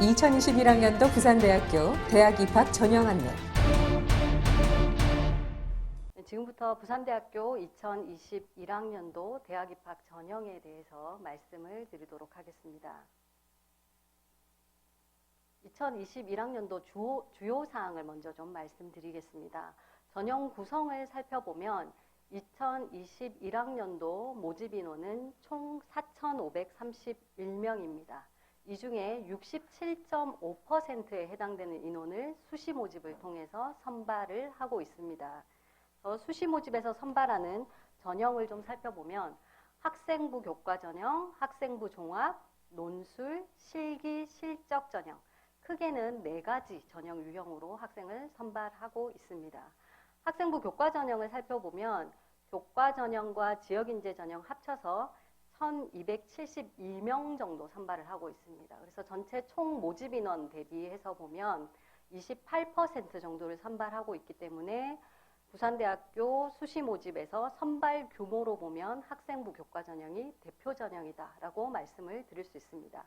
2021학년도 부산대학교 대학 입학 전형 안내. 지금부터 부산대학교 2021학년도 대학 입학 전형에 대해서 말씀을 드리도록 하겠습니다. 2021학년도 주요 사항을 먼저 좀 말씀드리겠습니다. 전형 구성을 살펴보면 2021학년도 모집 인원은 총 4,531명입니다. 이 중에 67.5%에 해당되는 인원을 수시 모집을 통해서 선발을 하고 있습니다. 수시 모집에서 선발하는 전형을 좀 살펴보면 학생부 교과 전형, 학생부 종합, 논술, 실기, 실적 전형, 크게는 4가지 전형 유형으로 학생을 선발하고 있습니다. 학생부 교과 전형을 살펴보면 교과 전형과 지역인재 전형 합쳐서 1,272명 정도 선발을 하고 있습니다. 그래서 전체 총 모집 인원 대비해서 보면 28% 정도를 선발하고 있기 때문에 부산대학교 수시 모집에서 선발 규모로 보면 학생부 교과 전형이 대표 전형이다라고 말씀을 드릴 수 있습니다.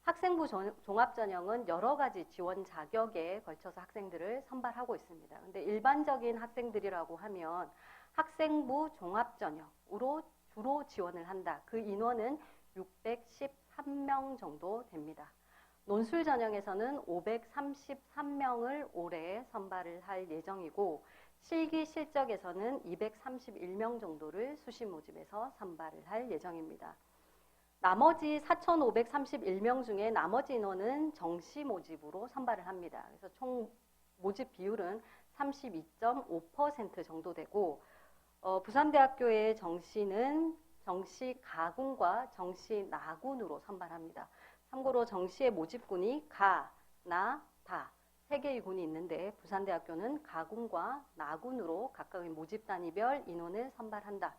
학생부 종합 전형은 여러 가지 지원 자격에 걸쳐서 학생들을 선발하고 있습니다. 근데 일반적인 학생들이라고 하면 학생부 종합 전형으로 주로 지원을 한다. 그 인원은 613명 정도 됩니다. 논술 전형에서는 533명을 올해 선발을 할 예정이고 실기 실적에서는 231명 정도를 수시 모집에서 선발을 할 예정입니다. 나머지 4,531명 중에 나머지 인원은 정시 모집으로 선발을 합니다. 그래서 총 모집 비율은 32.5% 정도 되고 부산대학교의 정시는 정시 가군과 정시 나군으로 선발합니다. 참고로 정시의 모집군이 가, 나, 다 3개의 군이 있는데 부산대학교는 가군과 나군으로 각각의 모집 단위별 인원을 선발한다.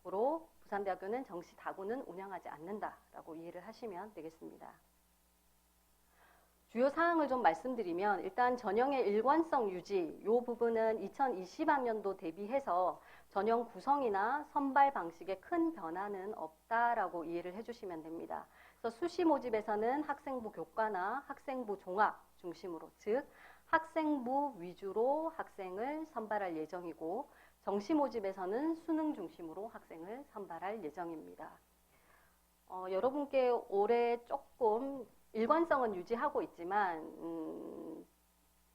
고로 부산대학교는 정시 다군은 운영하지 않는다라고 이해를 하시면 되겠습니다. 주요 사항을 좀 말씀드리면 일단 전형의 일관성 유지, 이 부분은 2020학년도 대비해서 전형 구성이나 선발 방식에 큰 변화는 없다라고 이해를 해주시면 됩니다. 그래서 수시 모집에서는 학생부 교과나 학생부 종합 중심으로, 즉 학생부 위주로 학생을 선발할 예정이고 정시 모집에서는 수능 중심으로 학생을 선발할 예정입니다. 여러분께 올해 조금 일관성은 유지하고 있지만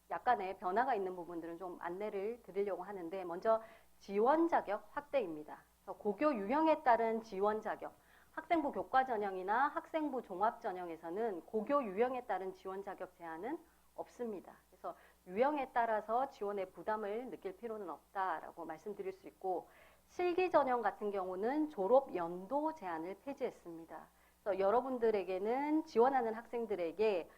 약간의 변화가 있는 부분들은 좀 안내를 드리려고 하는데 먼저 지원 자격 확대입니다. 고교 유형에 따른 지원 자격, 학생부 교과 전형이나 학생부 종합 전형에서는 고교 유형에 따른 지원 자격 제한은 없습니다. 그래서 유형에 따라서 지원의 부담을 느낄 필요는 없다라고 말씀드릴 수 있고 실기 전형 같은 경우는 졸업 연도 제한을 폐지했습니다. 그래서 여러분들에게는 지원하는 학생들에게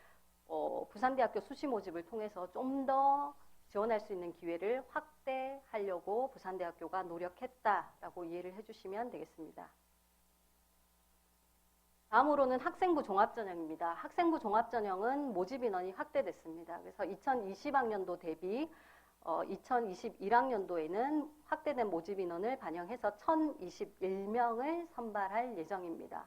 부산대학교 수시 모집을 통해서 좀 더 지원할 수 있는 기회를 확대하려고 부산대학교가 노력했다라고 이해를 해주시면 되겠습니다. 다음으로는 학생부 종합전형입니다. 학생부 종합전형은 모집 인원이 확대됐습니다. 그래서 2020학년도 대비 2021학년도에는 확대된 모집 인원을 반영해서 1,021명을 선발할 예정입니다.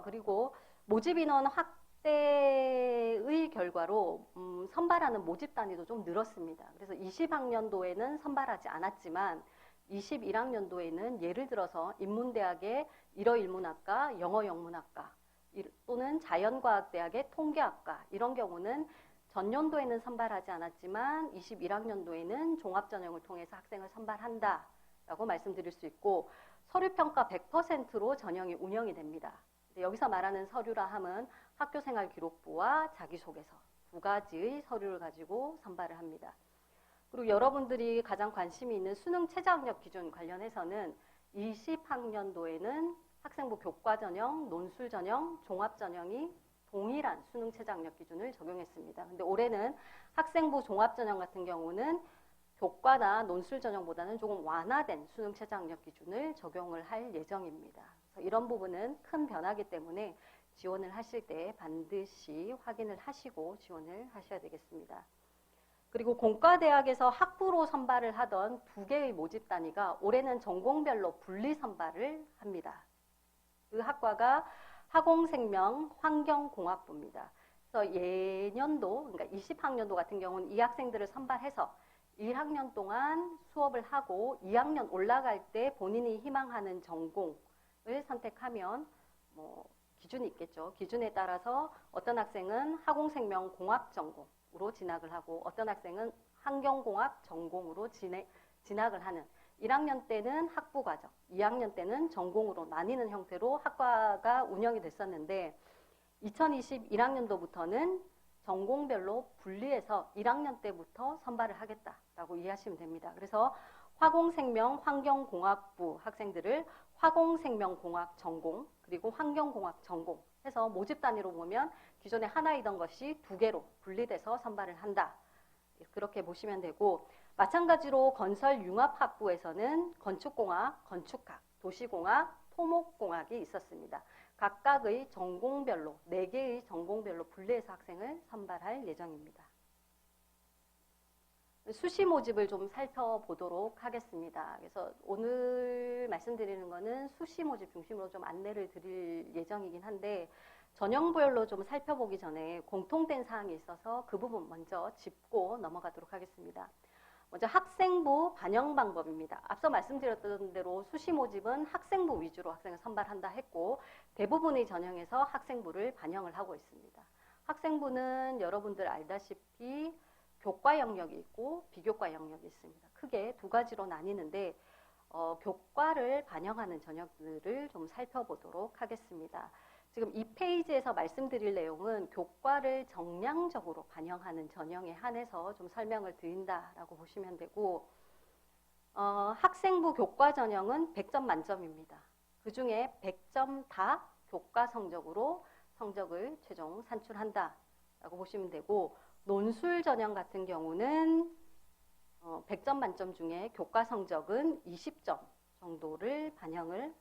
그리고 모집 인원 확대의 결과로 선발하는 모집 단위도 좀 늘었습니다. 그래서 20학년도에는 선발하지 않았지만 21학년도에는 예를 들어서 인문대학의 일어일문학과, 영어영문학과 또는 자연과학대학의 통계학과 이런 경우는 전년도에는 선발하지 않았지만 21학년도에는 종합전형을 통해서 학생을 선발한다라고 말씀드릴 수 있고 서류평가 100%로 전형이 운영이 됩니다. 여기서 말하는 서류라 함은 학교생활기록부와 자기소개서 2가지의 서류를 가지고 선발을 합니다. 그리고 여러분들이 가장 관심이 있는 수능 최저학력 기준 관련해서는 20학년도에는 학생부 교과 전형, 논술 전형, 종합 전형이 동일한 수능 최저학력 기준을 적용했습니다. 근데 올해는 학생부 종합 전형 같은 경우는 교과나 논술 전형보다는 조금 완화된 수능 최저학력 기준을 적용을 할 예정입니다. 그래서 이런 부분은 큰 변화이기 때문에 지원을 하실 때 반드시 확인을 하시고 지원을 하셔야 되겠습니다. 그리고 공과대학에서 학부로 선발을 하던 2개의 모집 단위가 올해는 전공별로 분리 선발을 합니다. 그 학과가 화공생명 환경공학부입니다. 그래서 예년도, 그러니까 20학년도 같은 경우는 이 학생들을 선발해서 1학년 동안 수업을 하고 2학년 올라갈 때 본인이 희망하는 전공을 선택하면 뭐 기준이 있겠죠. 기준에 따라서 어떤 학생은 화공생명공학 전공으로 진학을 하고 어떤 학생은 환경공학 전공으로 진학을 하는 1학년 때는 학부과정, 2학년 때는 전공으로 나뉘는 형태로 학과가 운영이 됐었는데 2021학년도부터는 전공별로 분리해서 1학년 때부터 선발을 하겠다라고 이해하시면 됩니다. 그래서 화공생명 환경공학부 학생들을 화공생명공학 전공 그리고 환경공학 전공 해서 모집 단위로 보면 기존에 하나이던 것이 2개로 분리돼서 선발을 한다. 그렇게 보시면 되고 마찬가지로 건설융합학부에서는 건축공학, 건축학, 도시공학, 토목공학이 있었습니다. 각각의 전공별로 4개의 전공별로 분리해서 학생을 선발할 예정입니다. 수시 모집을 좀 살펴보도록 하겠습니다. 그래서 오늘 말씀드리는 거는 수시 모집 중심으로 좀 안내를 드릴 예정이긴 한데 전형별로 좀 살펴보기 전에 공통된 사항이 있어서 그 부분 먼저 짚고 넘어가도록 하겠습니다. 먼저 학생부 반영 방법입니다. 앞서 말씀드렸던 대로 수시 모집은 학생부 위주로 학생을 선발한다 했고 대부분의 전형에서 학생부를 반영을 하고 있습니다. 학생부는 여러분들 알다시피 교과 영역이 있고 비교과 영역이 있습니다. 크게 2가지로 나뉘는데 교과를 반영하는 전형들을 좀 살펴보도록 하겠습니다. 지금 이 페이지에서 말씀드릴 내용은 교과를 정량적으로 반영하는 전형에 한해서 좀 설명을 드린다라고 보시면 되고 학생부 교과 전형은 100점 만점입니다. 그 중에 100점 다 교과 성적으로 성적을 최종 산출한다라고 보시면 되고 논술 전형 같은 경우는 100점 만점 중에 교과 성적은 20점 정도를 반영을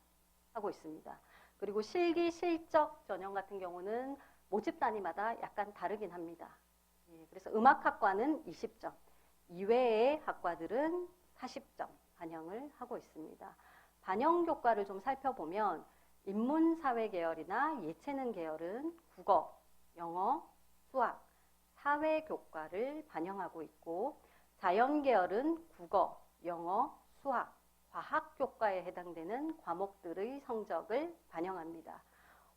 하고 있습니다. 그리고 실기 실적 전형 같은 경우는 모집 단위마다 약간 다르긴 합니다. 그래서 음악학과는 20점, 이외의 학과들은 40점 반영을 하고 있습니다. 반영 교과를 좀 살펴보면 인문사회 계열이나 예체능 계열은 국어, 영어, 수학, 사회 교과를 반영하고 있고 자연 계열은 국어, 영어, 수학, 과학 교과에 해당되는 과목들의 성적을 반영합니다.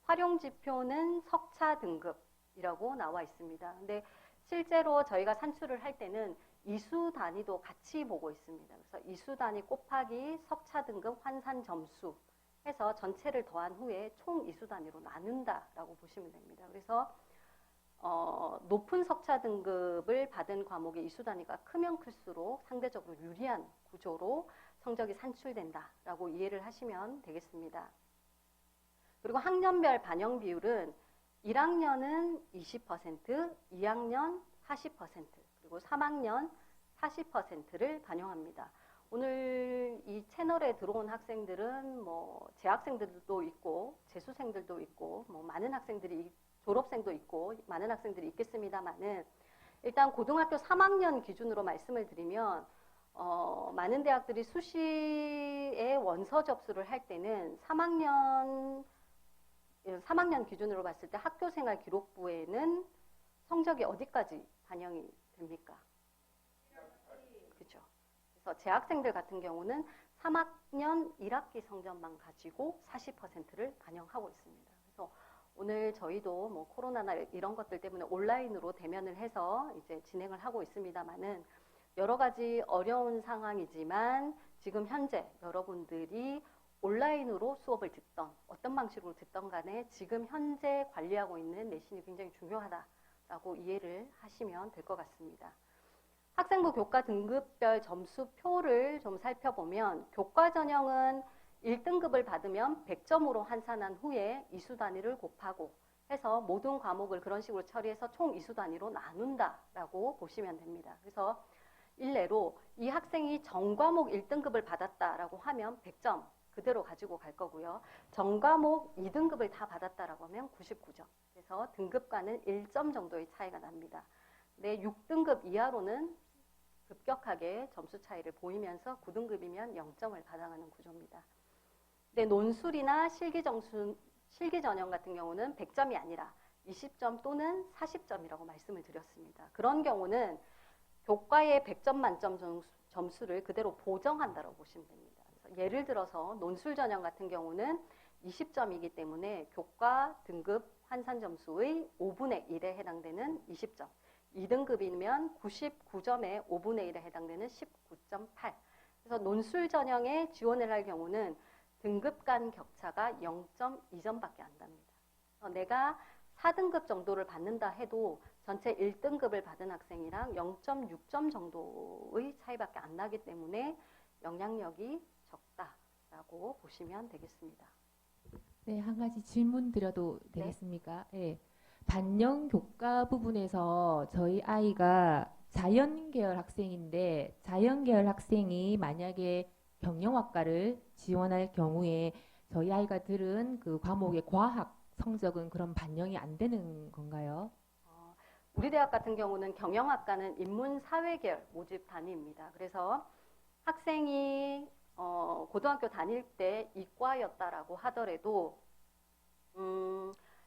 활용 지표는 석차 등급이라고 나와 있습니다. 근데 실제로 저희가 산출을 할 때는 이수 단위도 같이 보고 있습니다. 그래서 이수 단위 곱하기 석차 등급 환산 점수 해서 전체를 더한 후에 총 이수 단위로 나눈다라고 보시면 됩니다. 그래서 높은 석차 등급을 받은 과목의 이수 단위가 크면 클수록 상대적으로 유리한 구조로 성적이 산출된다라고 이해를 하시면 되겠습니다. 그리고 학년별 반영 비율은 1학년은 20%, 2학년 40%, 그리고 3학년 40%를 반영합니다. 오늘 이 채널에 들어온 학생들은 뭐 재학생들도 있고 재수생들도 있고 뭐 많은 학생들이 졸업생도 있고 많은 학생들이 있겠습니다만은 일단 고등학교 3학년 기준으로 말씀을 드리면 많은 대학들이 수시에 원서 접수를 할 때는 3학년 기준으로 봤을 때 학교생활 기록부에는 성적이 어디까지 반영이 됩니까? 그렇죠. 그래서 재학생들 같은 경우는 3학년 1학기 성적만 가지고 40%를 반영하고 있습니다. 그래서 오늘 저희도 뭐 코로나나 이런 것들 때문에 온라인으로 대면을 해서 이제 진행을 하고 있습니다만은 여러 가지 어려운 상황이지만 지금 현재 여러분들이 온라인으로 수업을 듣던 어떤 방식으로 듣던 간에 지금 현재 관리하고 있는 내신이 굉장히 중요하다라고 이해를 하시면 될 것 같습니다. 학생부 교과 등급별 점수표를 좀 살펴보면 교과 전형은 1등급을 받으면 100점으로 환산한 후에 이수 단위를 곱하고 해서 모든 과목을 그런 식으로 처리해서 총 이수 단위로 나눈다라고 보시면 됩니다. 그래서 일례로 이 학생이 전과목 1등급을 받았다라고 하면 100점 그대로 가지고 갈 거고요. 전과목 2등급을 다 받았다라고 하면 99점. 그래서 등급과는 1점 정도의 차이가 납니다. 근데 6등급 이하로는 급격하게 점수 차이를 보이면서 9등급이면 0점을 받아가는 구조입니다. 근데 논술이나 실기 전형 같은 경우는 100점이 아니라 20점 또는 40점이라고 말씀을 드렸습니다. 그런 경우는 교과의 100점 만점 점수를 그대로 보정한다고 보시면 됩니다. 그래서 예를 들어서 논술 전형 같은 경우는 20점이기 때문에 교과 등급 환산 점수의 5분의 1에 해당되는 20점. 2등급이면 99점에 5분의 1에 해당되는 19.8. 그래서 논술 전형에 지원을 할 경우는 등급 간 격차가 0.2점밖에 안 납니다. 내가 4등급 정도를 받는다 해도 전체 1등급을 받은 학생이랑 0.6점 정도의 차이밖에 안 나기 때문에 영향력이 적다라고 보시면 되겠습니다. 네, 한 가지 질문 드려도 되겠습니까? 네. 반영 교과 부분에서 저희 아이가 자연 계열 학생인데 자연 계열 학생이 만약에 경영학과를 지원할 경우에 저희 아이가 들은 그 과목의 과학 성적은 그런 반영이 안 되는 건가요? 우리 대학 같은 경우는 경영학과는 인문사회 계열 모집 단위입니다. 그래서 학생이 고등학교 다닐 때 이과였다라고 하더라도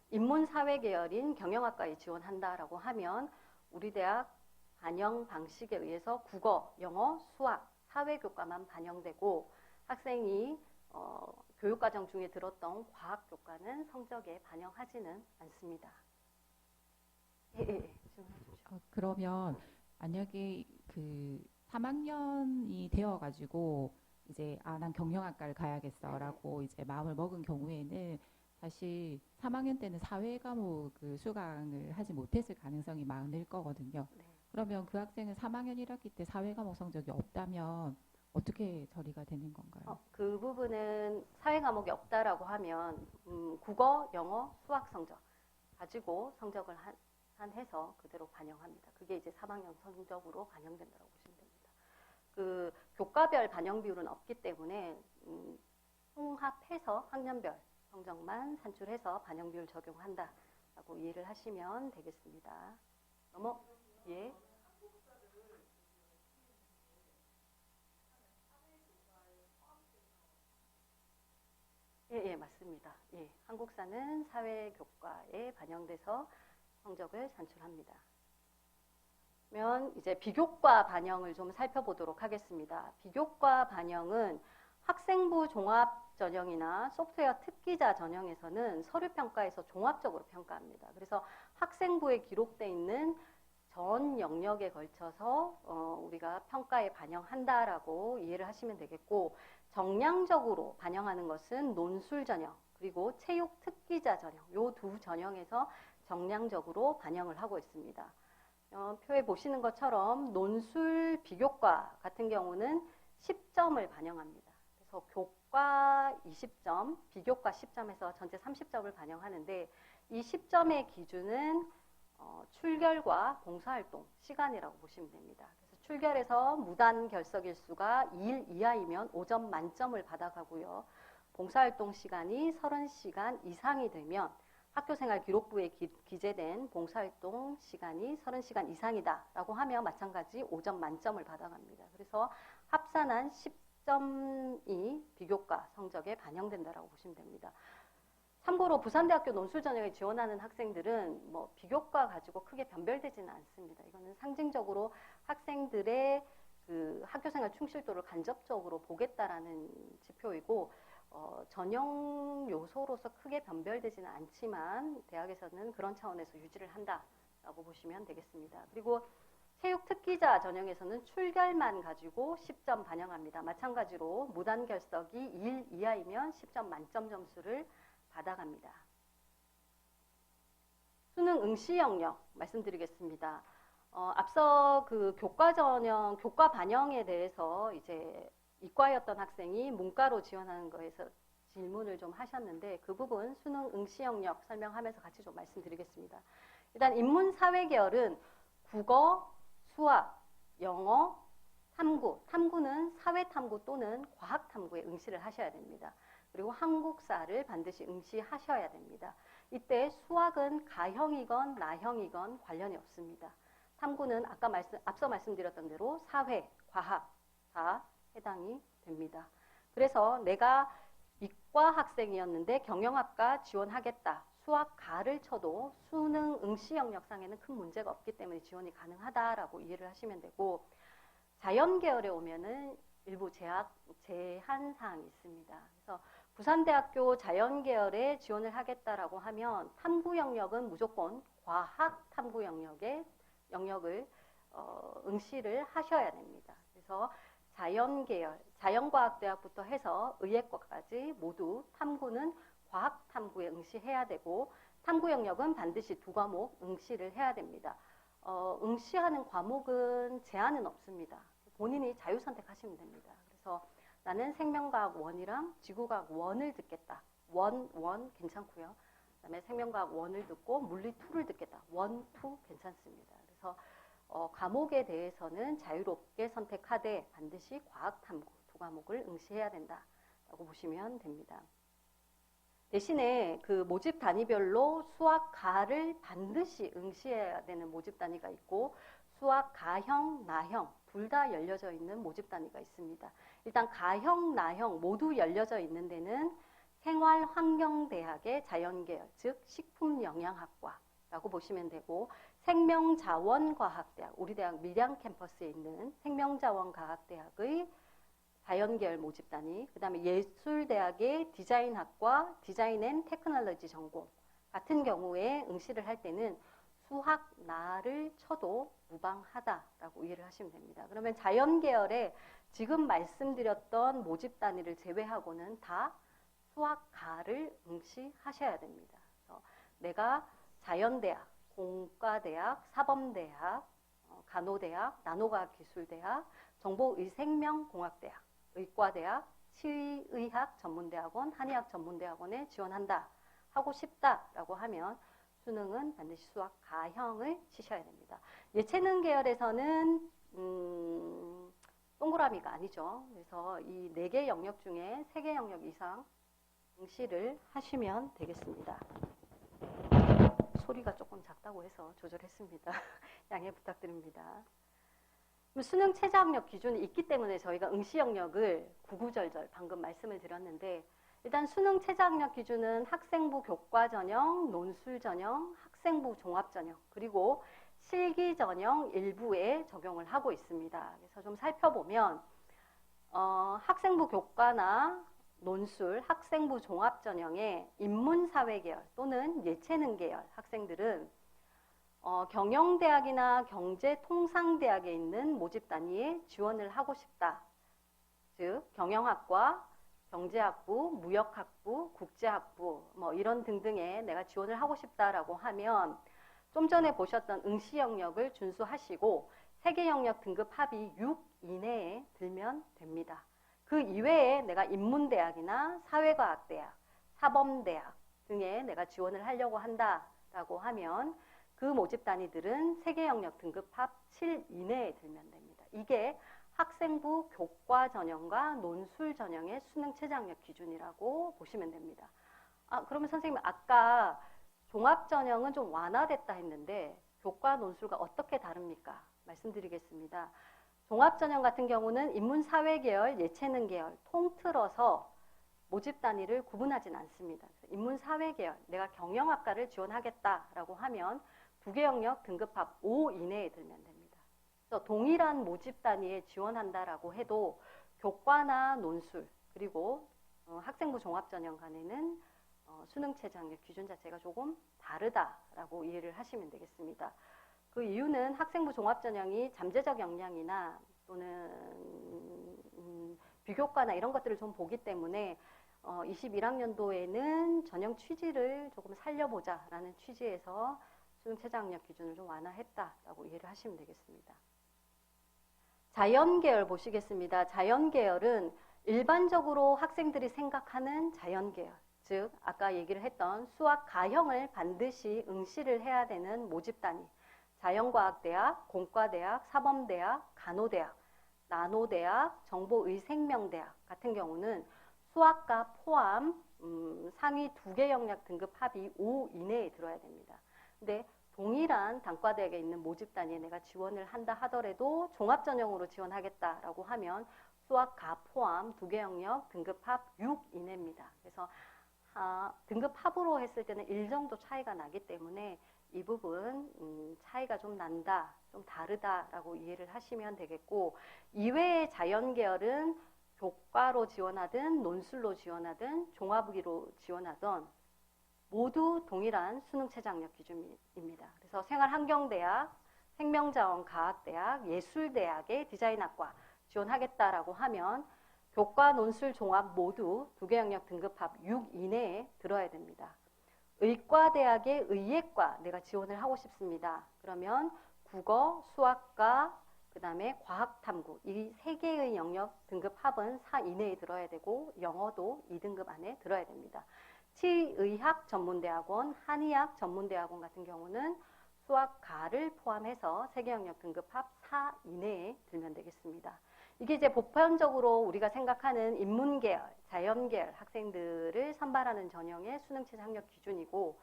인문사회 계열인 경영학과에 지원한다라고 하면 우리 대학 반영 방식에 의해서 국어, 영어, 수학, 사회교과만 반영되고 학생이 교육과정 중에 들었던 과학교과는 성적에 반영하지는 않습니다. 예. 그러면 만약에 그 3학년이 되어가지고 이제 난 경영학과를 가야겠어라고 이제 마음을 먹은 경우에는 사실 3학년 때는 사회 과목을 수강을 하지 못했을 가능성이 많을 거거든요. 네. 그러면 그 학생은 3학년 1학기 때 사회 과목 성적이 없다면 어떻게 처리가 되는 건가요? 그 부분은 사회 과목이 없다라고 하면 국어, 영어, 수학 성적 가지고 성적을 해서 그대로 반영합니다. 그게 이제 3학년 성적으로 반영된다고 보시면 됩니다. 그 교과별 반영 비율은 없기 때문에 통합해서 학년별 성적만 산출해서 반영 비율 적용한다라고 이해를 하시면 되겠습니다. 예. 예, 맞습니다. 예, 한국사는 사회교과에 반영돼서 성적을 산출합니다. 그러면 이제 비교과 반영을 좀 살펴보도록 하겠습니다. 비교과 반영은 학생부 종합 전형이나 소프트웨어 특기자 전형에서는 서류평가에서 종합적으로 평가합니다. 그래서 학생부에 기록되어 있는 전 영역에 걸쳐서 우리가 평가에 반영한다라고 이해를 하시면 되겠고, 정량적으로 반영하는 것은 논술 전형 그리고 체육 특기자 전형, 이 두 전형에서 정량적으로 반영을 하고 있습니다. 표에 보시는 것처럼 논술 비교과 같은 경우는 10점을 반영합니다. 그래서 교과 20점, 비교과 10점에서 전체 30점을 반영하는데 이 10점의 기준은 출결과 봉사활동 시간이라고 보시면 됩니다. 그래서 출결에서 무단 결석 일수가 2일 이하이면 5점 만점을 받아가고요. 봉사활동 시간이 30시간 이상이 되면 학교생활 기록부에 기재된 봉사활동 시간이 30시간 이상이다라고 하면 마찬가지 5점 만점을 받아갑니다. 그래서 합산한 10점이 비교과 성적에 반영된다라고 보시면 됩니다. 참고로 부산대학교 논술 전형에 지원하는 학생들은 뭐 비교과 가지고 크게 변별되지는 않습니다. 이거는 상징적으로 학생들의 그 학교생활 충실도를 간접적으로 보겠다라는 지표이고 전형 요소로서 크게 변별되지는 않지만 대학에서는 그런 차원에서 유지를 한다라고 보시면 되겠습니다. 그리고 체육 특기자 전형에서는 출결만 가지고 10점 반영합니다. 마찬가지로 무단 결석이 2일 이하이면 10점 만점 점수를 받아갑니다. 수능 응시 영역 말씀드리겠습니다. 앞서 그 교과 전형, 교과 반영에 대해서 이제 이과였던 학생이 문과로 지원하는 거에서 질문을 좀 하셨는데 그 부분 수능 응시 영역 설명하면서 같이 좀 말씀드리겠습니다. 일단 인문사회 계열은 국어, 수학, 영어, 탐구, 탐구는 사회탐구 또는 과학탐구에 응시를 하셔야 됩니다. 그리고 한국사를 반드시 응시하셔야 됩니다. 이때 수학은 가형이건 나형이건 관련이 없습니다. 탐구는 앞서 말씀드렸던 대로 사회, 과학 다 해당이 됩니다. 그래서 내가 이과 학생이었는데 경영학과 지원하겠다. 수학 가를 쳐도 수능 응시 영역상에는 큰 문제가 없기 때문에 지원이 가능하다라고 이해를 하시면 되고, 자연 계열에 오면은 일부 제한 사항이 있습니다. 그래서 부산대학교 자연 계열에 지원을 하겠다라고 하면 탐구 영역은 무조건 과학 탐구 영역을 응시를 하셔야 됩니다. 그래서 자연 계열, 자연과학대학부터 해서 의예과까지 모두 탐구는 과학 탐구에 응시해야 되고, 탐구 영역은 반드시 2과목 응시를 해야 됩니다. 응시하는 과목은 제한은 없습니다. 본인이 자유 선택하시면 됩니다. 그래서 나는 생명과학 1이랑 지구과학 1을 듣겠다. 1 괜찮고요. 그다음에 생명과학 1을 듣고 물리 2를 듣겠다. 1, 2 괜찮습니다. 그래서 과목에 대해서는 자유롭게 선택하되 반드시 과학 탐구 2과목을 응시해야 된다라고 보시면 됩니다. 대신에 그 모집 단위별로 수학 가를 반드시 응시해야 되는 모집 단위가 있고, 수학 가형, 나형 둘 다 열려져 있는 모집 단위가 있습니다. 일단 가형, 나형 모두 열려져 있는 데는 생활환경대학의 자연계열, 즉 식품영양학과라고 보시면 되고, 생명자원과학대학, 우리 대학 밀양 캠퍼스에 있는 생명자원과학대학의 자연계열 모집 단위, 그 다음에 예술대학의 디자인학과 디자인 앤 테크놀로지 전공 같은 경우에 응시를 할 때는 수학 나를 쳐도 무방하다라고 이해를 하시면 됩니다. 그러면 자연계열에 지금 말씀드렸던 모집 단위를 제외하고는 다 수학 가를 응시하셔야 됩니다. 그래서 내가 자연대학, 공과대학, 사범대학, 간호대학, 나노과학기술대학, 정보의생명공학대학, 의과대학, 치의학 전문대학원, 한의학 전문대학원에 지원한다, 하고 싶다라고 하면 수능은 반드시 수학 가형을 치셔야 됩니다. 예체능 계열에서는 동그라미가 아니죠. 그래서 이 4개 영역 중에 3개 영역 이상 응시를 하시면 되겠습니다. 소리가 조금 작다고 해서 조절했습니다. 양해 부탁드립니다. 수능 최저학력 기준이 있기 때문에 저희가 응시 영역을 구구절절 방금 말씀을 드렸는데, 일단 수능 최저학력 기준은 학생부 교과 전형, 논술 전형, 학생부 종합 전형, 그리고 실기 전형 일부에 적용을 하고 있습니다. 그래서 좀 살펴보면 학생부 교과나 논술, 학생부 종합 전형의 인문사회 계열 또는 예체능 계열 학생들은 경영대학이나 경제통상대학에 있는 모집 단위에 지원을 하고 싶다. 즉 경영학과, 경제학부, 무역학부, 국제학부 뭐 이런 등등에 내가 지원을 하고 싶다라고 하면 좀 전에 보셨던 응시 영역을 준수하시고 세계 영역 등급 합이 6 이내에 들면 됩니다. 그 이외에 내가 인문대학이나 사회과학대학, 사범대학 등에 내가 지원을 하려고 한다라고 하면 그 모집 단위들은 세계 영역 등급 합 7 이내에 들면 됩니다. 이게 학생부 교과 전형과 논술 전형의 수능 최저학력 기준이라고 보시면 됩니다. 그러면 선생님 아까 종합 전형은 좀 완화됐다 했는데 교과 논술과 어떻게 다릅니까? 말씀드리겠습니다. 종합 전형 같은 경우는 인문사회 계열, 예체능 계열 통틀어서 모집 단위를 구분하진 않습니다. 인문사회 계열, 내가 경영학과를 지원하겠다라고 하면 2개 영역 등급합 5 이내에 들면 됩니다. 그래서 동일한 모집 단위에 지원한다라고 해도 교과나 논술 그리고 학생부 종합전형 간에는 수능 최저학력 기준 자체가 조금 다르다라고 이해를 하시면 되겠습니다. 그 이유는 학생부 종합전형이 잠재적 역량이나 또는 비교과나 이런 것들을 좀 보기 때문에 21학년도에는 전형 취지를 조금 살려보자라는 취지에서 수능 최저학력 기준을 좀 완화했다라고 이해를 하시면 되겠습니다. 자연계열 보시겠습니다. 자연계열은 일반적으로 학생들이 생각하는 자연계열, 즉 아까 얘기를 했던 수학 가형을 반드시 응시를 해야 되는 모집 단위, 자연과학대학, 공과대학, 사범대학, 간호대학, 나노대학, 정보의생명대학 같은 경우는 수학과 포함 상위 2개 영역 등급 합이 5 이내에 들어야 됩니다. 근데 동일한 단과대학에 있는 모집 단위에 내가 지원을 한다 하더라도 종합전형으로 지원하겠다라고 하면 수학과 포함 2개 영역 등급 합 6 이내입니다. 그래서 등급 합으로 했을 때는 1 정도 차이가 나기 때문에 이 부분 차이가 좀 난다, 좀 다르다라고 이해를 하시면 되겠고, 이외의 자연계열은 교과로 지원하든 논술로 지원하든 종합의로 지원하든 모두 동일한 수능 최저학력 기준입니다. 그래서 생활환경대학, 생명자원과학대학, 예술대학의 디자인학과 지원하겠다라고 하면 교과, 논술, 종합 모두 두 개 영역 등급합 6 이내에 들어야 됩니다. 의과대학의 의예과 내가 지원을 하고 싶습니다. 그러면 국어, 수학과, 그 다음에 과학탐구 이 세 개의 영역 등급합은 4 이내에 들어야 되고 영어도 2등급 안에 들어야 됩니다. 치의학 전문대학원, 한의학 전문대학원 같은 경우는 수학과를 포함해서 세 개 영역 등급합 4 이내에 들면 되겠습니다. 이게 이제 보편적으로 우리가 생각하는 인문계열, 자연계열 학생들을 선발하는 전형의 수능 최저학력 기준이고,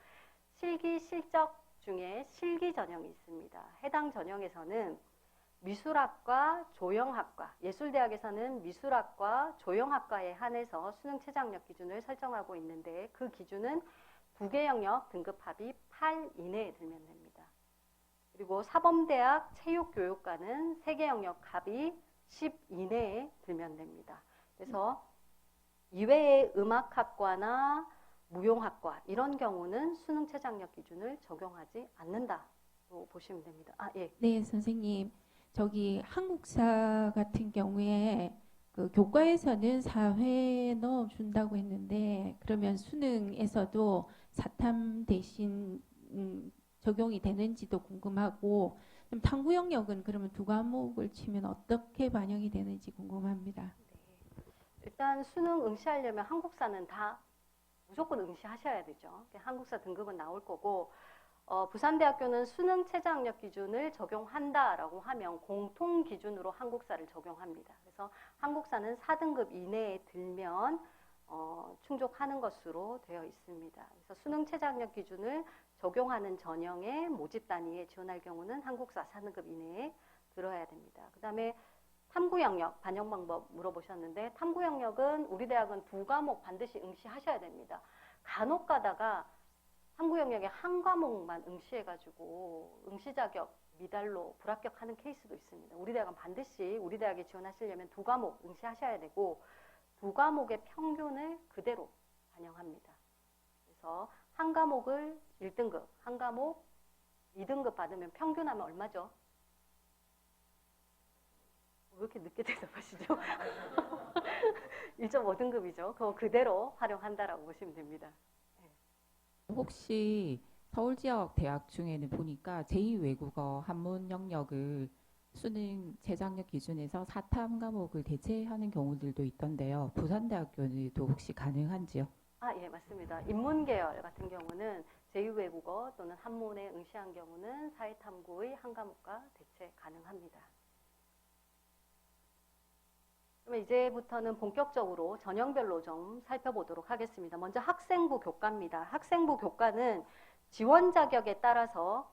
실기 실적 중에 실기 전형이 있습니다. 해당 전형에서는 미술학과, 조형학과, 예술대학에서는 미술학과, 조형학과에 한해서 수능 최저학력 기준을 설정하고 있는데 그 기준은 두 개 영역 등급합이 8 이내에 들면 됩니다. 그리고 사범대학 체육교육과는 세 개 영역 합이 10 이내에 들면 됩니다. 그래서 이외의 음악학과나 무용학과 이런 경우는 수능 최저학력 기준을 적용하지 않는다고 보시면 됩니다. 예. 네, 선생님. 저기 한국사 같은 경우에 그 교과에서는 4회 넣어준다고 했는데 그러면 수능에서도 사탐 대신 적용이 되는지도 궁금하고, 그럼 탐구 영역은 그러면 두 과목을 치면 어떻게 반영이 되는지 궁금합니다. 일단 수능 응시하려면 한국사는 다 무조건 응시하셔야 되죠. 한국사 등급은 나올 거고, 부산대학교는 수능 최저학력 기준을 적용한다라고 하면 공통 기준으로 한국사를 적용합니다. 그래서 한국사는 4등급 이내에 들면 충족하는 것으로 되어 있습니다. 그래서 수능 최저학력 기준을 적용하는 전형의 모집 단위에 지원할 경우는 한국사 4등급 이내에 들어야 됩니다. 그 다음에 탐구 영역, 반영 방법 물어보셨는데, 탐구 영역은 우리 대학은 두 과목 반드시 응시하셔야 됩니다. 간혹 가다가 탐구 영역에 한 과목만 응시해가지고 응시 자격 미달로 불합격하는 케이스도 있습니다. 우리 대학은 반드시 우리 대학에 지원하시려면 두 과목 응시하셔야 되고 두 과목의 평균을 그대로 반영합니다. 그래서 한 과목을 1등급, 한 과목 2등급 받으면 평균하면 얼마죠? 왜 이렇게 늦게 대답하시죠? 1.5등급이죠. 그거 그대로 활용한다라고 보시면 됩니다. 혹시 서울 지역 대학 중에는 보니까 제2외국어 한문 영역을 수능 최저학력 기준에서 4탐 과목을 대체하는 경우들도 있던데요. 부산대학교도 혹시 가능한지요? 예, 맞습니다. 인문계열 같은 경우는 제2외국어 또는 한문에 응시한 경우는 사회탐구의 한 과목과 대체 가능합니다. 그러면 이제부터는 본격적으로 전형별로 좀 살펴보도록 하겠습니다. 먼저 학생부 교과입니다. 학생부 교과는 지원 자격에 따라서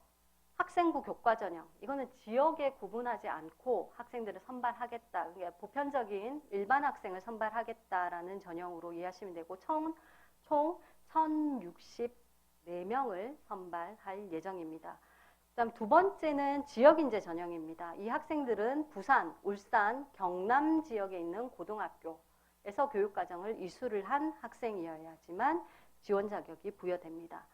학생부 교과 전형, 이거는 지역에 구분하지 않고 학생들을 선발하겠다. 그러니까 보편적인 일반 학생을 선발하겠다라는 전형으로 이해하시면 되고, 총 1064명을 선발할 예정입니다. 그다음 두 번째는 지역인재 전형입니다. 이 학생들은 부산, 울산, 경남 지역에 있는 고등학교에서 교육과정을 이수를 한 학생이어야지만 지원 자격이 부여됩니다.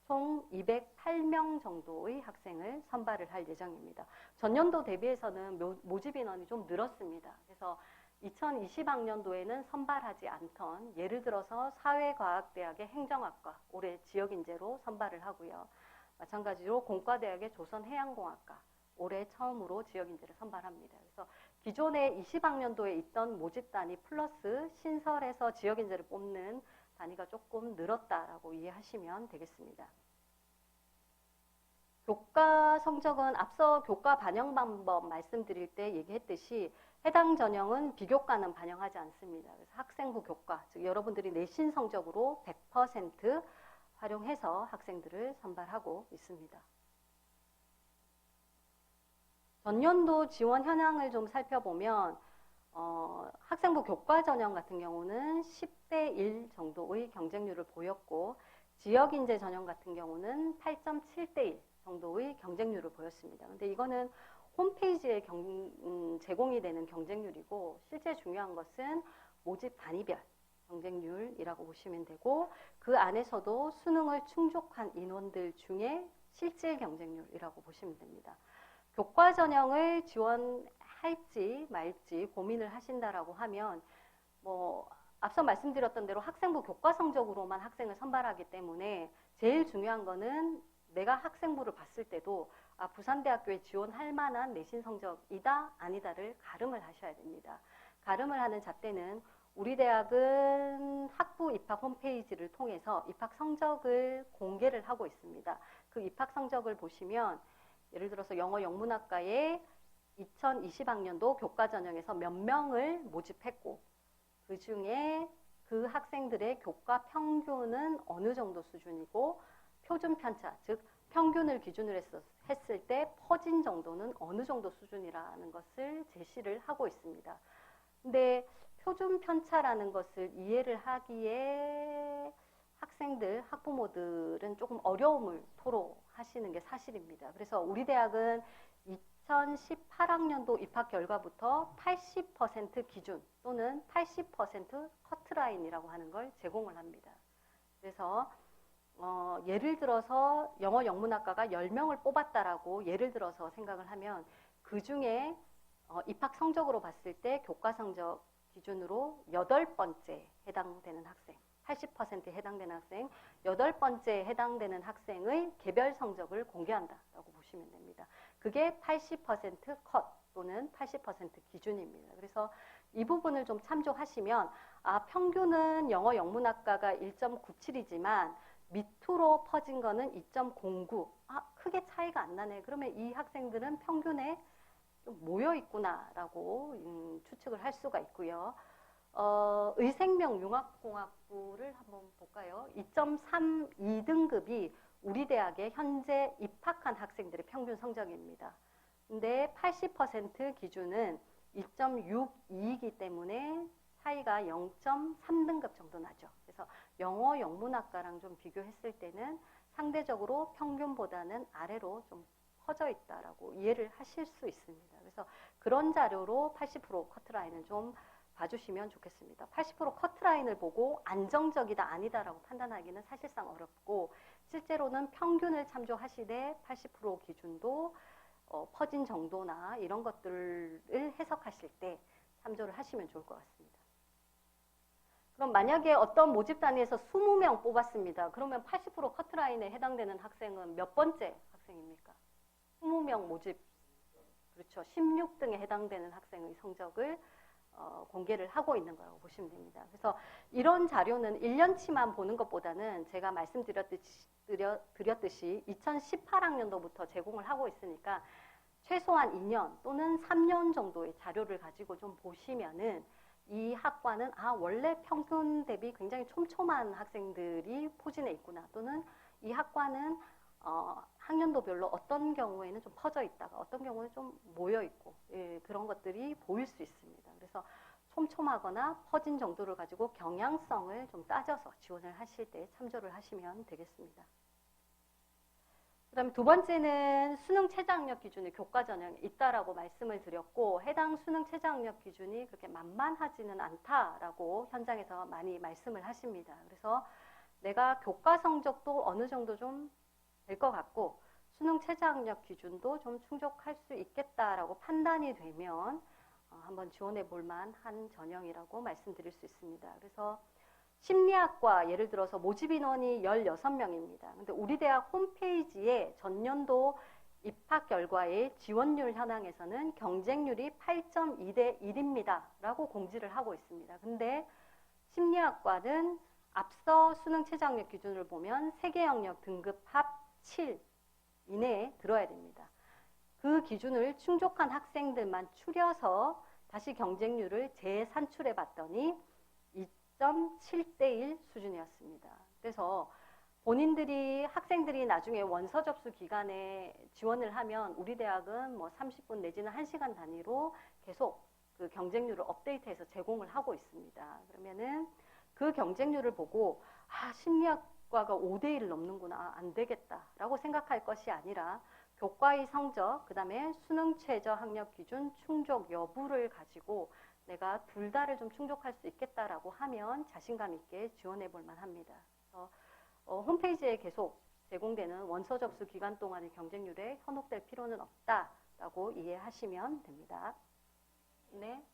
총 208명 정도의 학생을 선발을 할 예정입니다. 전년도 대비해서는 모집 인원이 좀 늘었습니다. 그래서 2020학년도에는 선발하지 않던, 예를 들어서 사회과학대학의 행정학과 올해 지역인재로 선발을 하고요. 마찬가지로 공과대학의 조선해양공학과 올해 처음으로 지역인재를 선발합니다. 그래서 기존에 20학년도에 있던 모집단위 플러스 신설해서 지역인재를 뽑는 단위가 조금 늘었다라고 이해하시면 되겠습니다. 교과 성적은 앞서 교과 반영 방법 말씀드릴 때 얘기했듯이 해당 전형은 비교과는 반영하지 않습니다. 그래서 학생부 교과, 즉 여러분들이 내신 성적으로 100% 활용해서 학생들을 선발하고 있습니다. 전년도 지원 현황을 좀 살펴보면 학생부 교과 전형 같은 경우는 10대 1 정도의 경쟁률을 보였고 지역인재 전형 같은 경우는 8.7대 1 정도의 경쟁률을 보였습니다. 근데 이거는 홈페이지에 제공이 되는 경쟁률이고 실제 중요한 것은 모집 단위별 경쟁률이라고 보시면 되고 그 안에서도 수능을 충족한 인원들 중에 실질 경쟁률이라고 보시면 됩니다. 교과 전형을 지원할지 말지 고민을 하신다라고 하면 앞서 말씀드렸던 대로 학생부 교과 성적으로만 학생을 선발하기 때문에 제일 중요한 거는 내가 학생부를 봤을 때도 부산대학교에 지원할 만한 내신 성적이다 아니다를 가름을 하셔야 됩니다. 가름을 하는 잣대는 우리 대학은 학부 입학 홈페이지를 통해서 입학 성적을 공개를 하고 있습니다. 그 입학 성적을 보시면 예를 들어서 영어 영문학과에 2020학년도 교과 전형에서 몇 명을 모집했고 그 중에 그 학생들의 교과 평균은 어느 정도 수준이고 표준 편차, 즉 평균을 기준으로 했을 때 퍼진 정도는 어느 정도 수준이라는 것을 제시를 하고 있습니다. 근데 표준 편차라는 것을 이해를 하기에 학생들, 학부모들은 조금 어려움을 토로하시는 게 사실입니다. 그래서 우리 대학은 2018학년도 입학 결과부터 80% 기준 또는 80% 커트라인이라고 하는 걸 제공을 합니다. 그래서 예를 들어서 영어 영문학과가 10명을 뽑았다라고 예를 들어서 생각을 하면 그 중에 입학 성적으로 봤을 때 교과 성적 기준으로 8번째 해당되는 학생, 80%에 해당되는 학생, 8번째 해당되는 학생의 개별 성적을 공개한다라고 보시면 됩니다. 그게 80% 또는 80% 기준입니다. 그래서 이 부분을 좀 참조하시면 평균은 영어 영문학과가 1.97이지만 밑으로 퍼진 거는 2.09. 크게 차이가 안 나네. 그러면 이 학생들은 평균에 좀 모여 있구나라고 추측을 할 수가 있고요. 의생명융합공학부를 한번 볼까요? 2.32등급이 우리 대학에 현재 입학한 학생들의 평균 성적입니다. 근데 80% 기준은 1.62이기 때문에 차이가 0.3등급 정도 나죠. 그래서 영어 영문학과랑 좀 비교했을 때는 상대적으로 평균보다는 아래로 좀 퍼져 있다라고 이해를 하실 수 있습니다. 그래서 그런 자료로 80% 커트라인을 좀 봐주시면 좋겠습니다. 80% 커트라인을 보고 안정적이다 아니다라고 판단하기는 사실상 어렵고 실제로는 평균을 참조하시되 80% 기준도 퍼진 정도나 이런 것들을 해석하실 때 참조를 하시면 좋을 것 같습니다. 그럼 만약에 어떤 모집 단위에서 20명 뽑았습니다. 그러면 80% 커트라인에 해당되는 학생은 몇 번째 학생입니까? 20명 모집, 그렇죠. 16등에 해당되는 학생의 성적을 공개를 하고 있는 거라고 보시면 됩니다. 그래서 이런 자료는 1년치만 보는 것보다는 제가 말씀드렸듯이 2018학년도부터 제공을 하고 있으니까 최소한 2년 또는 3년 정도의 자료를 가지고 좀 보시면은 이 학과는 원래 평균 대비 굉장히 촘촘한 학생들이 포진해 있구나 또는 이 학과는 학년도별로 어떤 경우에는 좀 퍼져 있다가 어떤 경우는 좀 모여 있고 그런 것들이 보일 수 있습니다. 그래서 촘촘하거나 퍼진 정도를 가지고 경향성을 좀 따져서 지원을 하실 때 참조를 하시면 되겠습니다. 그 다음에 두 번째는 수능 최저학력 기준이 교과 전형에 있다라고 말씀을 드렸고 해당 수능 최저학력 기준이 그렇게 만만하지는 않다라고 현장에서 많이 말씀을 하십니다. 그래서 내가 교과 성적도 어느 정도 좀 될 것 같고 수능 최저학력 기준도 좀 충족할 수 있겠다라고 판단이 되면 한번 지원해 볼 만한 전형이라고 말씀드릴 수 있습니다. 그래서 심리학과 예를 들어서 모집 인원이 16명입니다. 근데 우리 대학 홈페이지에 전년도 입학 결과의 지원율 현황에서는 경쟁률이 8.2대 1입니다. 라고 공지를 하고 있습니다. 근데 심리학과는 앞서 수능 최저학력 기준을 보면 세계 영역 등급 합 7 이내에 들어야 됩니다. 그 기준을 충족한 학생들만 추려서 다시 경쟁률을 재산출해 봤더니 2.7대 1 수준이었습니다. 그래서 본인들이 학생들이 나중에 원서 접수 기간에 지원을 하면 우리 대학은 30분 내지는 1시간 단위로 계속 그 경쟁률을 업데이트해서 제공을 하고 있습니다. 그러면은 그 경쟁률을 보고 심리학과가 5대1을 넘는구나, 안 되겠다라고 생각할 것이 아니라 교과의 성적, 그 다음에 수능 최저 학력 기준 충족 여부를 가지고 내가 둘 다를 좀 충족할 수 있겠다라고 하면 자신감 있게 지원해 볼 만합니다. 그래서 홈페이지에 계속 제공되는 원서 접수 기간 동안의 경쟁률에 현혹될 필요는 없다라고 이해하시면 됩니다. 네.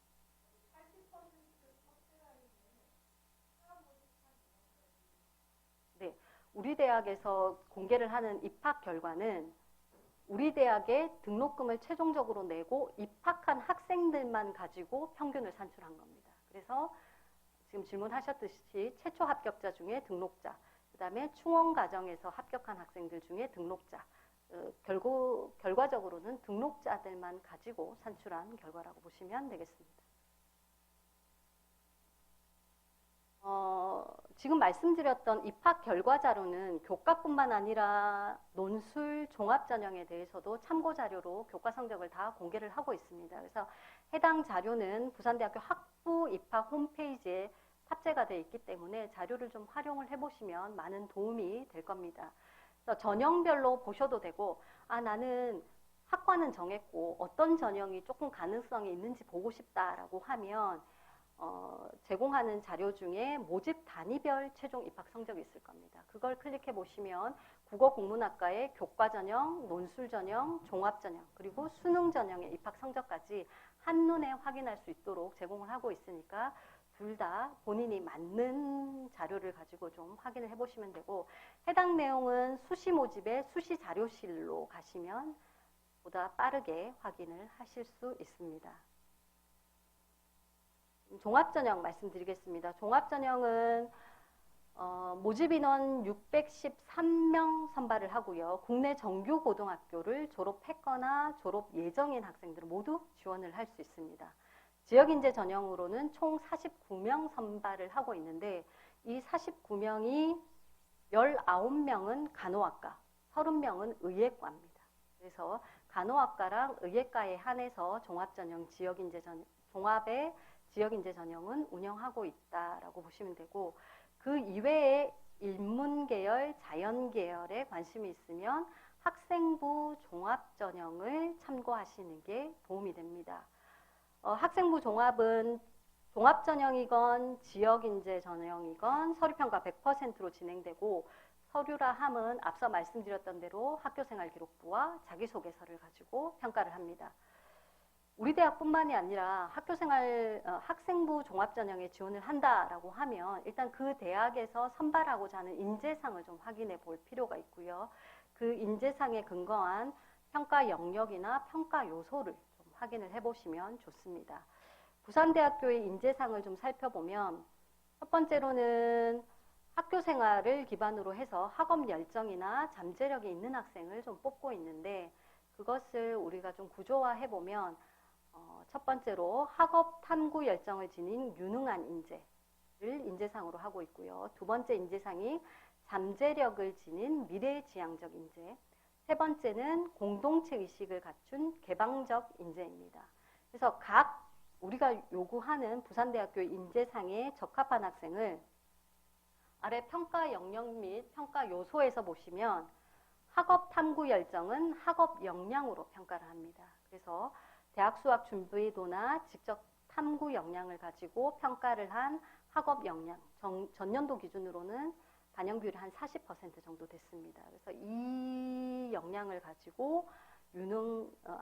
네, 우리 대학에서 공개를 하는 입학 결과는 우리 대학에 등록금을 최종적으로 내고 입학한 학생들만 가지고 평균을 산출한 겁니다. 그래서 지금 질문하셨듯이 최초 합격자 중에 등록자, 그 다음에 충원 과정에서 합격한 학생들 중에 등록자, 결과적으로는 등록자들만 가지고 산출한 결과라고 보시면 되겠습니다. 지금 말씀드렸던 입학 결과 자료는 교과뿐만 아니라 논술 종합전형에 대해서도 참고 자료로 교과 성적을 다 공개를 하고 있습니다. 그래서 해당 자료는 부산대학교 학부 입학 홈페이지에 탑재가 되어 있기 때문에 자료를 좀 활용을 해보시면 많은 도움이 될 겁니다. 그래서 전형별로 보셔도 되고, 나는 학과는 정했고 어떤 전형이 조금 가능성이 있는지 보고 싶다라고 하면 제공하는 자료 중에 모집 단위별 최종 입학 성적이 있을 겁니다. 그걸 클릭해 보시면 국어국문학과의 교과 전형, 논술 전형, 종합 전형, 그리고 수능 전형의 입학 성적까지 한눈에 확인할 수 있도록 제공을 하고 있으니까 둘 다 본인이 맞는 자료를 가지고 좀 확인을 해보시면 되고, 해당 내용은 수시 모집의 수시 자료실로 가시면 보다 빠르게 확인을 하실 수 있습니다. 종합전형 말씀드리겠습니다. 종합전형은 모집 인원 613명 선발을 하고요. 국내 정규 고등학교를 졸업했거나 졸업 예정인 학생들은 모두 지원을 할 수 있습니다. 지역인재 전형으로는 총 49명 선발을 하고 있는데, 이 49명이 19명은 간호학과, 30명은 의예과입니다. 그래서 간호학과랑 의예과에 한해서 종합전형 종합의 지역인재 전형은 운영하고 있다라고 보시면 되고, 그 이외에 인문계열, 자연계열에 관심이 있으면 학생부 종합전형을 참고하시는 게 도움이 됩니다. 학생부 종합은 종합전형이건 지역인재 전형이건 서류평가 100%로 진행되고, 서류라 함은 앞서 말씀드렸던 대로 학교생활기록부와 자기소개서를 가지고 평가를 합니다. 우리 대학뿐만이 아니라 학생부 종합전형에 지원을 한다라고 하면 일단 그 대학에서 선발하고자 하는 인재상을 좀 확인해 볼 필요가 있고요. 그 인재상에 근거한 평가 영역이나 평가 요소를 좀 확인을 해보시면 좋습니다. 부산대학교의 인재상을 좀 살펴보면 첫 번째로는 학교 생활을 기반으로 해서 학업 열정이나 잠재력이 있는 학생을 좀 뽑고 있는데, 그것을 우리가 좀 구조화해보면 첫 번째로 학업 탐구 열정을 지닌 유능한 인재를 인재상으로 하고 있고요. 두 번째 인재상이 잠재력을 지닌 미래지향적 인재, 세 번째는 공동체 의식을 갖춘 개방적 인재입니다. 그래서 각 우리가 요구하는 부산대학교 인재상에 적합한 학생을 아래 평가 영역 및 평가 요소에서 보시면 학업 탐구 열정은 학업 역량으로 평가를 합니다. 그래서 대학 수학 준비도나 직접 탐구 역량을 가지고 평가를 한 학업 역량, 전년도 기준으로는 반영 비율이 한 40% 정도 됐습니다. 그래서 이 역량을 가지고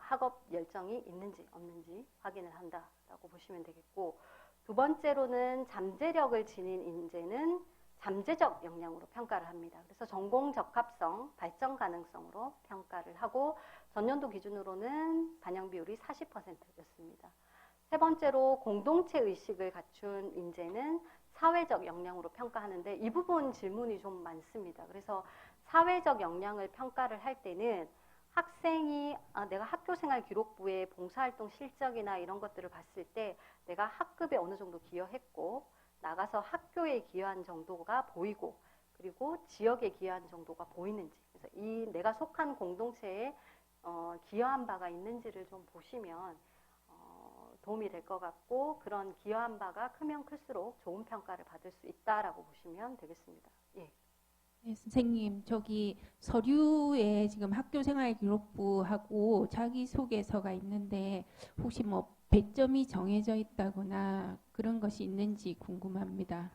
학업 열정이 있는지 없는지 확인을 한다라고 보시면 되겠고, 두 번째로는 잠재력을 지닌 인재는 잠재적 역량으로 평가를 합니다. 그래서 전공 적합성, 발전 가능성으로 평가를 하고, 전년도 기준으로는 반영 비율이 40%였습니다. 세 번째로 공동체 의식을 갖춘 인재는 사회적 역량으로 평가하는데, 이 부분 질문이 좀 많습니다. 그래서 사회적 역량을 평가를 할 때는 학생이 내가 학교생활 기록부의 봉사활동 실적이나 이런 것들을 봤을 때 내가 학급에 어느 정도 기여했고 나가서 학교에 기여한 정도가 보이고, 그리고 지역에 기여한 정도가 보이는지, 그래서 이 내가 속한 공동체에 기여한 바가 있는지를 좀 보시면 도움이 될 것 같고 그런 기여한 바가 크면 클수록 좋은 평가를 받을 수 있다라고 보시면 되겠습니다. 예. 네, 선생님, 저기 서류에 지금 학교생활기록부하고 자기소개서가 있는데 혹시 뭐 배점이 정해져 있다거나 그런 것이 있는지 궁금합니다.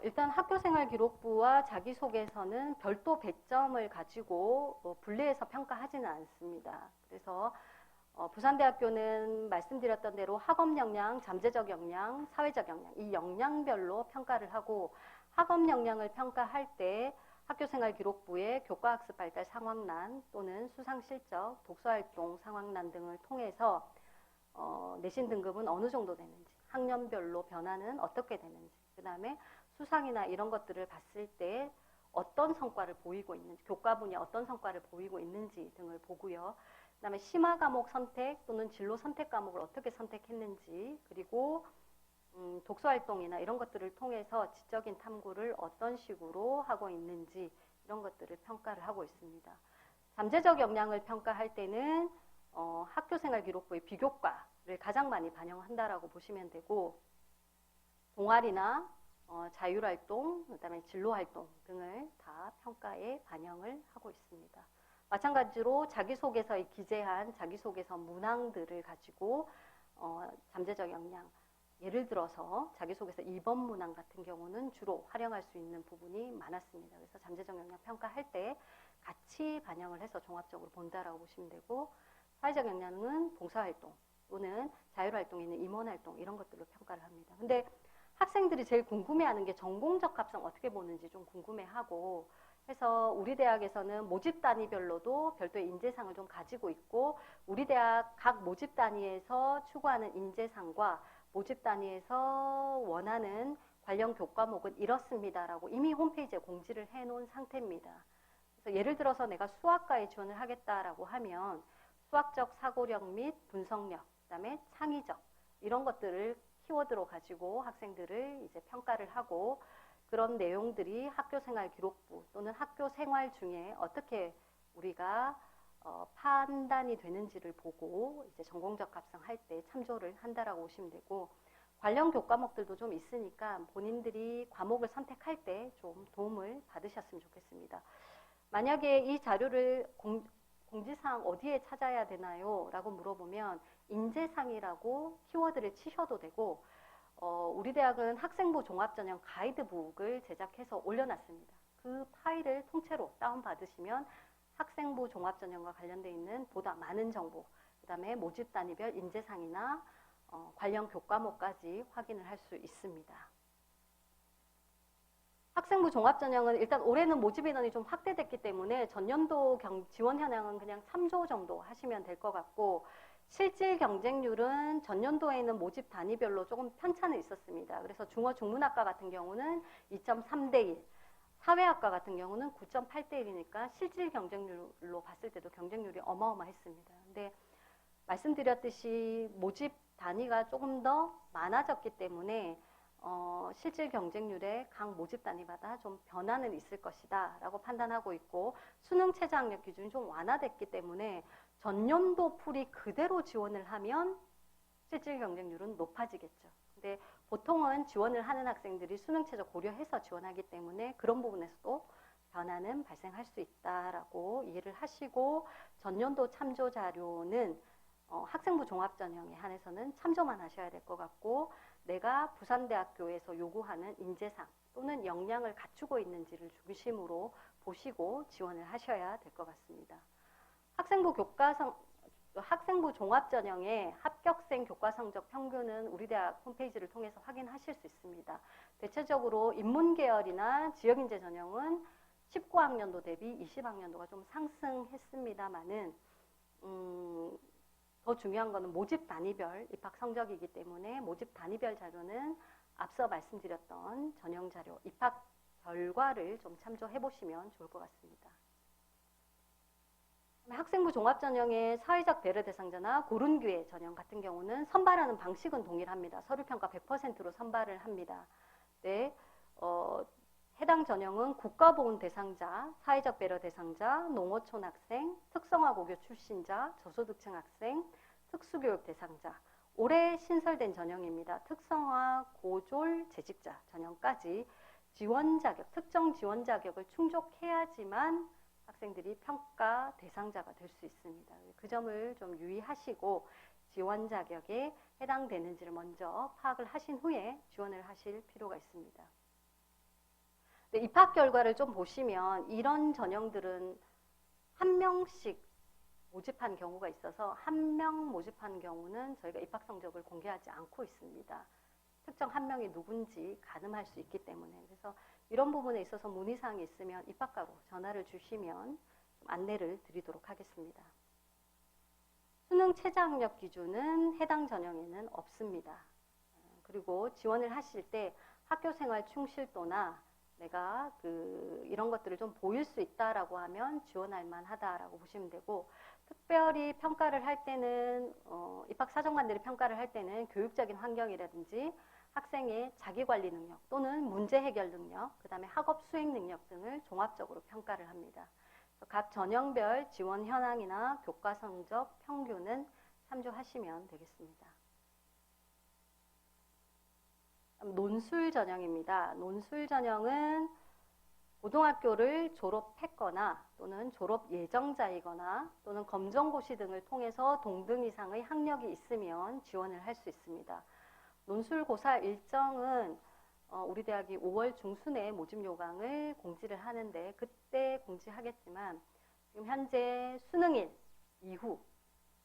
일단 학교생활기록부와 자기소개서는 별도 배점을 가지고 분리해서 평가하지는 않습니다. 그래서 부산대학교는 말씀드렸던 대로 학업 역량, 잠재적 역량, 사회적 역량 이 역량별로 평가를 하고 학업 역량을 평가할 때 학교생활기록부의 교과학습 발달 상황란 또는 수상실적, 독서활동 상황란 등을 통해서 내신 등급은 어느 정도 되는지, 학년별로 변화는 어떻게 되는지, 그 다음에 수상이나 이런 것들을 봤을 때 어떤 성과를 보이고 있는지, 교과분이 어떤 성과를 보이고 있는지 등을 보고요. 그 다음에 심화 과목 선택 또는 진로 선택 과목을 어떻게 선택했는지, 그리고 독서활동이나 이런 것들을 통해서 지적인 탐구를 어떤 식으로 하고 있는지 이런 것들을 평가를 하고 있습니다. 잠재적 역량을 평가할 때는 학교생활기록부의 비교과를 가장 많이 반영한다라고 보시면 되고 동아리나 자율활동, 그다음에 진로활동 등을 다 평가에 반영을 하고 있습니다. 마찬가지로 자기소개서에 기재한 자기소개서 문항들을 가지고 잠재적 역량, 예를 들어서 자기소개서 2번 문항 같은 경우는 주로 활용할 수 있는 부분이 많았습니다. 그래서 잠재적 역량 평가할 때 같이 반영을 해서 종합적으로 본다라고 보시면 되고 사회적 역량은 봉사활동 또는 자율활동에 있는 임원활동 이런 것들로 평가를 합니다. 근데 학생들이 제일 궁금해하는 게 전공적 합성 어떻게 보는지 좀 궁금해하고 해서 우리 대학에서는 모집 단위별로도 별도의 인재상을 좀 가지고 있고 우리 대학 각 모집 단위에서 추구하는 인재상과 모집 단위에서 원하는 관련 교과목은 이렇습니다라고 이미 홈페이지에 공지를 해놓은 상태입니다. 그래서 예를 들어서 내가 수학과에 지원을 하겠다라고 하면 수학적 사고력 및 분석력, 그다음에 창의적 이런 것들을 키워드로 가지고 학생들을 이제 평가를 하고 그런 내용들이 학교생활기록부 또는 학교생활 중에 어떻게 우리가 판단이 되는지를 보고 이제 전공적 합성할 때 참조를 한다라고 보시면 되고 관련 교과목들도 좀 있으니까 본인들이 과목을 선택할 때 좀 도움을 받으셨으면 좋겠습니다. 만약에 이 자료를 공지사항 어디에 찾아야 되나요? 라고 물어보면 인재상이라고 키워드를 치셔도 되고 우리 대학은 학생부 종합전형 가이드북을 제작해서 올려놨습니다. 그 파일을 통째로 다운받으시면 학생부 종합전형과 관련되어 있는 보다 많은 정보, 그 다음에 모집 단위별 인재상이나 관련 교과목까지 확인을 할 수 있습니다. 학생부 종합전형은 일단 올해는 모집 인원이 좀 확대됐기 때문에 전년도 지원 현황은 그냥 참조 정도 하시면 될 것 같고 실질 경쟁률은 전년도에는 모집 단위별로 조금 편차는 있었습니다. 그래서 중어 중문학과 같은 경우는 2.3대 1, 사회학과 같은 경우는 9.8대 1이니까 실질 경쟁률로 봤을 때도 경쟁률이 어마어마했습니다. 근데 말씀드렸듯이 모집 단위가 조금 더 많아졌기 때문에 실질 경쟁률에 각 모집 단위마다 좀 변화는 있을 것이다 라고 판단하고 있고 수능 최저 학력 기준이 좀 완화됐기 때문에 전년도 풀이 그대로 지원을 하면 실질 경쟁률은 높아지겠죠. 근데 보통은 지원을 하는 학생들이 수능 최저 고려해서 지원하기 때문에 그런 부분에서도 변화는 발생할 수 있다라고 이해를 하시고 전년도 참조 자료는 학생부 종합전형에 한해서는 참조만 하셔야 될 것 같고 내가 부산대학교에서 요구하는 인재상 또는 역량을 갖추고 있는지를 중심으로 보시고 지원을 하셔야 될 것 같습니다. 학생부 종합전형의 합격생 교과성적 평균은 우리 대학 홈페이지를 통해서 확인하실 수 있습니다. 대체적으로 인문계열이나 지역인재 전형은 19학년도 대비 20학년도가 좀 상승했습니다만은 더 중요한 거는 모집 단위별 입학 성적이기 때문에 모집 단위별 자료는 앞서 말씀드렸던 전형 자료, 입학 결과를 좀 참조해 보시면 좋을 것 같습니다. 학생부 종합전형의 사회적 배려 대상자나 고른교회 전형 같은 경우는 선발하는 방식은 동일합니다. 서류평가 100%로 선발을 합니다. 네, 해당 전형은 국가보훈 대상자, 사회적 배려 대상자, 농어촌 학생, 특성화 고교 출신자, 저소득층 학생, 특수교육 대상자, 올해 신설된 전형입니다. 특성화 고졸 재직자 전형까지 지원 자격, 특정 지원 자격을 충족해야지만 학생들이 평가 대상자가 될 수 있습니다. 그 점을 좀 유의하시고 지원 자격에 해당되는지를 먼저 파악을 하신 후에 지원을 하실 필요가 있습니다. 입학 결과를 좀 보시면 이런 전형들은 한 명씩 모집한 경우가 있어서 한 명 모집한 경우는 저희가 입학 성적을 공개하지 않고 있습니다. 특정 한 명이 누군지 가늠할 수 있기 때문에. 그래서 이런 부분에 있어서 문의사항이 있으면 입학과로 전화를 주시면 좀 안내를 드리도록 하겠습니다. 수능 최저학력 기준은 해당 전형에는 없습니다. 그리고 지원을 하실 때 학교생활 충실도나 내가 이런 것들을 좀 보일 수 있다라고 하면 지원할 만하다라고 보시면 되고, 특별히 평가를 할 때는 입학사정관들이 평가를 할 때는 교육적인 환경이라든지 학생의 자기관리 능력 또는 문제 해결 능력, 그 다음에 학업 수행 능력 등을 종합적으로 평가를 합니다. 각 전형별 지원 현황이나 교과 성적 평균은 참조하시면 되겠습니다. 논술 전형입니다. 논술 전형은 고등학교를 졸업했거나 또는 졸업 예정자이거나 또는 검정고시 등을 통해서 동등 이상의 학력이 있으면 지원을 할 수 있습니다. 논술고사 일정은 우리 대학이 5월 중순에 모집 요강을 공지를 하는데 그때 공지하겠지만 지금 현재 수능일 이후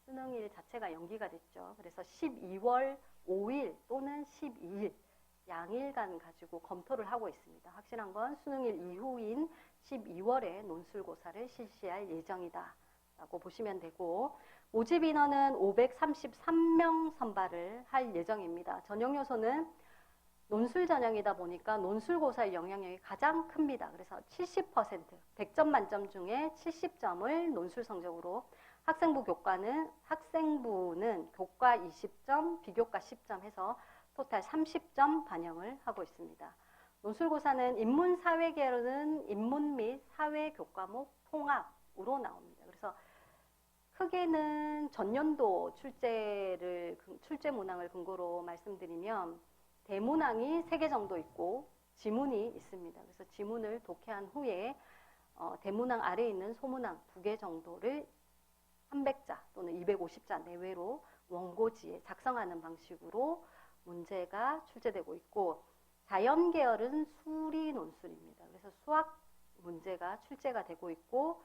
수능일 자체가 연기가 됐죠. 그래서 12월 5일 또는 12일 양일간 가지고 검토를 하고 있습니다. 확실한 건 수능일 이후인 12월에 논술고사를 실시할 예정이다 라고 보시면 되고, 모집 인원은 533명 선발을 할 예정입니다. 전형 요소는 논술 전형이다 보니까 논술고사의 영향력이 가장 큽니다. 그래서 70%, 100점 만점 중에 70점을 논술 성적으로, 학생부는 교과 20점, 비교과 10점 해서 토탈 30점 반영을 하고 있습니다. 논술고사는 인문사회계열은 인문 및 사회 교과목 통합으로 나옵니다. 그래서 크게는 전년도 출제 문항을 근거로 말씀드리면 대문항이 3개 정도 있고 지문이 있습니다. 그래서 지문을 독해한 후에 대문항 아래에 있는 소문항 2개 정도를 300자 또는 250자 내외로 원고지에 작성하는 방식으로 문제가 출제되고 있고, 자연 계열은 수리 논술입니다. 그래서 수학 문제가 출제가 되고 있고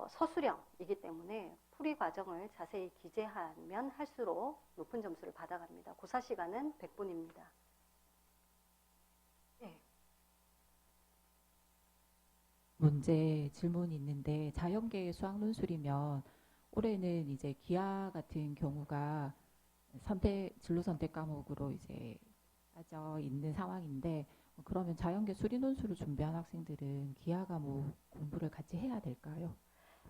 서술형이기 때문에 풀이 과정을 자세히 기재하면 할수록 높은 점수를 받아갑니다. 고사 시간은 100분입니다. 네. 문제 질문이 있는데, 자연계의 수학 논술이면 올해는 이제 기하 같은 경우가 진로 선택 과목으로 이제 빠져 있는 상황인데, 그러면 자연계 수리 논술을 준비한 학생들은 기하 과목 공부를 같이 해야 될까요?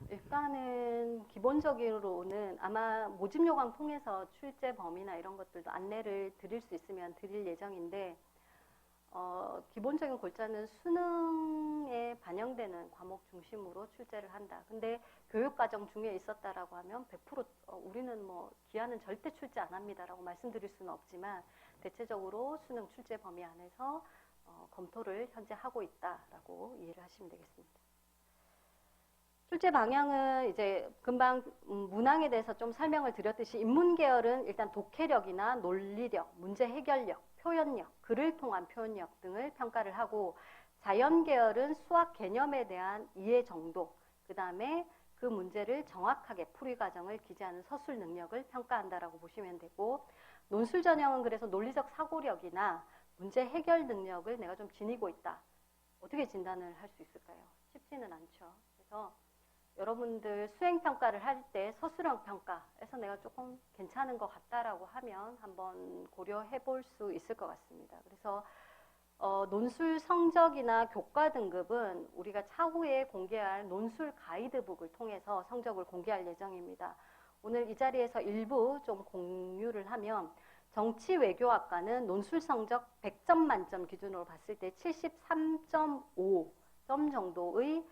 일단은 기본적으로는 아마 모집 요강 통해서 출제 범위나 이런 것들도 안내를 드릴 수 있으면 드릴 예정인데, 기본적인 골자는 수능에 반영되는 과목 중심으로 출제를 한다. 근데 교육과정 중에 있었다라고 하면 100% 우리는 뭐 기하는 절대 출제 안 합니다라고 말씀드릴 수는 없지만 대체적으로 수능 출제 범위 안에서 검토를 현재 하고 있다라고 이해를 하시면 되겠습니다. 출제 방향은 이제 금방 문항에 대해서 좀 설명을 드렸듯이 인문계열은 일단 독해력이나 논리력, 문제 해결력, 표현력, 글을 통한 표현력 등을 평가를 하고, 자연계열은 수학 개념에 대한 이해 정도, 그 다음에 그 문제를 정확하게 풀이 과정을 기재하는 서술 능력을 평가한다라고 보시면 되고, 논술 전형은 그래서 논리적 사고력이나 문제 해결 능력을 내가 좀 지니고 있다. 어떻게 진단을 할 수 있을까요? 쉽지는 않죠. 그래서 여러분들 수행평가를 할 때 서술형 평가에서 내가 조금 괜찮은 것 같다라고 하면 한번 고려해 볼 수 있을 것 같습니다. 그래서 논술 성적이나 교과 등급은 우리가 차후에 공개할 논술 가이드북을 통해서 성적을 공개할 예정입니다. 오늘 이 자리에서 일부 좀 공유를 하면, 정치외교학과는 논술 성적 100점 만점 기준으로 봤을 때 73.5점 정도의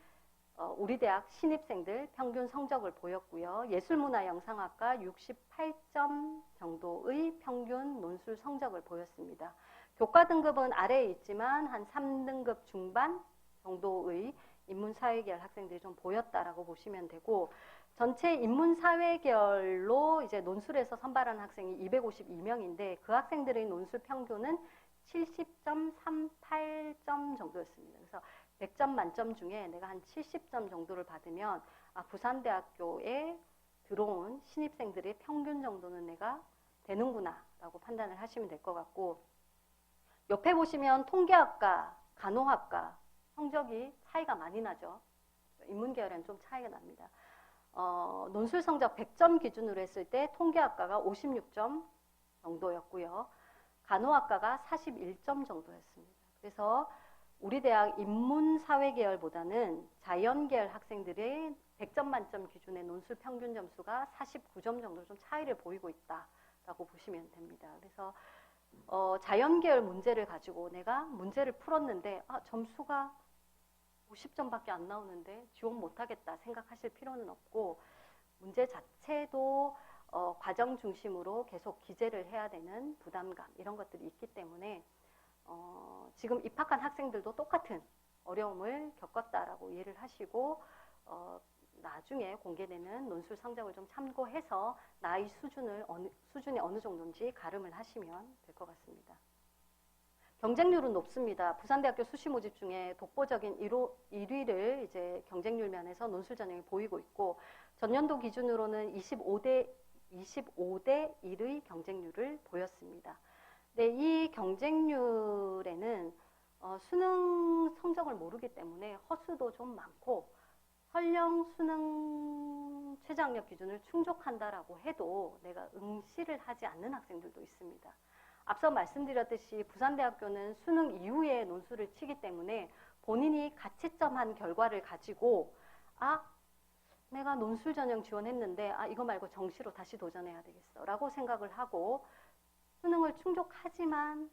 우리 대학 신입생들 평균 성적을 보였고요. 예술문화영상학과 68점 정도의 평균 논술 성적을 보였습니다. 교과 등급은 아래에 있지만 한 3등급 중반 정도의 인문사회계열 학생들이 좀 보였다라고 보시면 되고, 전체 인문사회계열로 이제 논술에서 선발한 학생이 252명인데 그 학생들의 논술 평균은 70.38점 정도였습니다. 그래서 100점 만점 중에 내가 한 70점 정도를 받으면 부산대학교에 들어온 신입생들의 평균 정도는 내가 되는구나 라고 판단을 하시면 될 것 같고, 옆에 보시면 통계학과, 간호학과 성적이 차이가 많이 나죠. 인문계열에는 좀 차이가 납니다. 논술 성적 100점 기준으로 했을 때 통계학과가 56점 정도였고요. 간호학과가 41점 정도였습니다. 그래서 우리 대학 인문사회계열보다는 자연계열 학생들의 100점 만점 기준의 논술 평균 점수가 49점 정도 좀 차이를 보이고 있다라고 보시면 됩니다. 그래서 자연계열 문제를 가지고 내가 문제를 풀었는데 점수가 50점밖에 안 나오는데 지원 못하겠다 생각하실 필요는 없고, 문제 자체도 과정 중심으로 계속 기재를 해야 되는 부담감 이런 것들이 있기 때문에 지금 입학한 학생들도 똑같은 어려움을 겪었다라고 이해를 하시고 나중에 공개되는 논술 성적을 좀 참고해서 나의 수준이 어느 정도인지 가름을 하시면 될 것 같습니다. 경쟁률은 높습니다. 부산대학교 수시 모집 중에 독보적인 1위를 이제 경쟁률 면에서 논술 전형이 보이고 있고, 전년도 기준으로는 25대 1의 경쟁률을 보였습니다. 네, 이 경쟁률에는 수능 성적을 모르기 때문에 허수도 좀 많고, 설령 수능 최저학력 기준을 충족한다라고 해도 내가 응시를 하지 않는 학생들도 있습니다. 앞서 말씀드렸듯이 부산대학교는 수능 이후에 논술을 치기 때문에 본인이 가채점한 결과를 가지고 내가 논술 전형 지원했는데 이거 말고 정시로 다시 도전해야 되겠어 라고 생각을 하고 수능을 충족하지만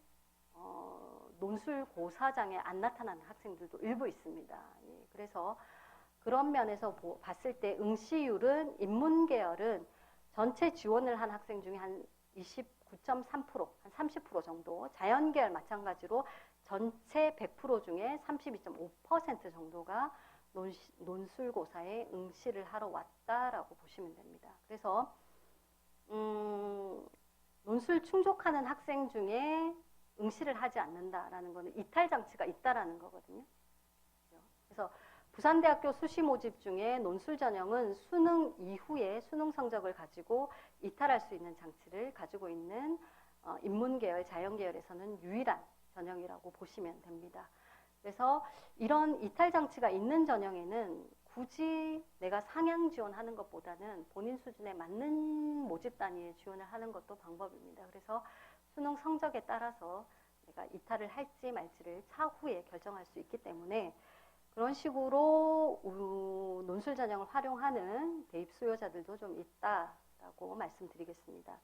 논술 고사장에 안 나타나는 학생들도 일부 있습니다. 예, 그래서 그런 면에서 봤을 때 응시율은 인문계열은 전체 지원을 한 학생 중에 한 29.3%, 한 30% 정도, 자연계열 마찬가지로 전체 100% 중에 32.5% 정도가 논술고사에 응시를 하러 왔다라고 보시면 됩니다. 그래서 논술 충족하는 학생 중에 응시를 하지 않는다라는 것은 이탈 장치가 있다라는 거거든요. 그래서 부산대학교 수시 모집 중에 논술 전형은 수능 이후에 수능 성적을 가지고 이탈할 수 있는 장치를 가지고 있는 인문계열, 자연계열에서는 유일한 전형이라고 보시면 됩니다. 그래서 이런 이탈 장치가 있는 전형에는 굳이 내가 상향 지원하는 것보다는 본인 수준에 맞는 모집 단위에 지원을 하는 것도 방법입니다. 그래서 수능 성적에 따라서 내가 이탈을 할지 말지를 차후에 결정할 수 있기 때문에 그런 식으로 논술 전형을 활용하는 대입 수요자들도 좀 있다라고 말씀드리겠습니다.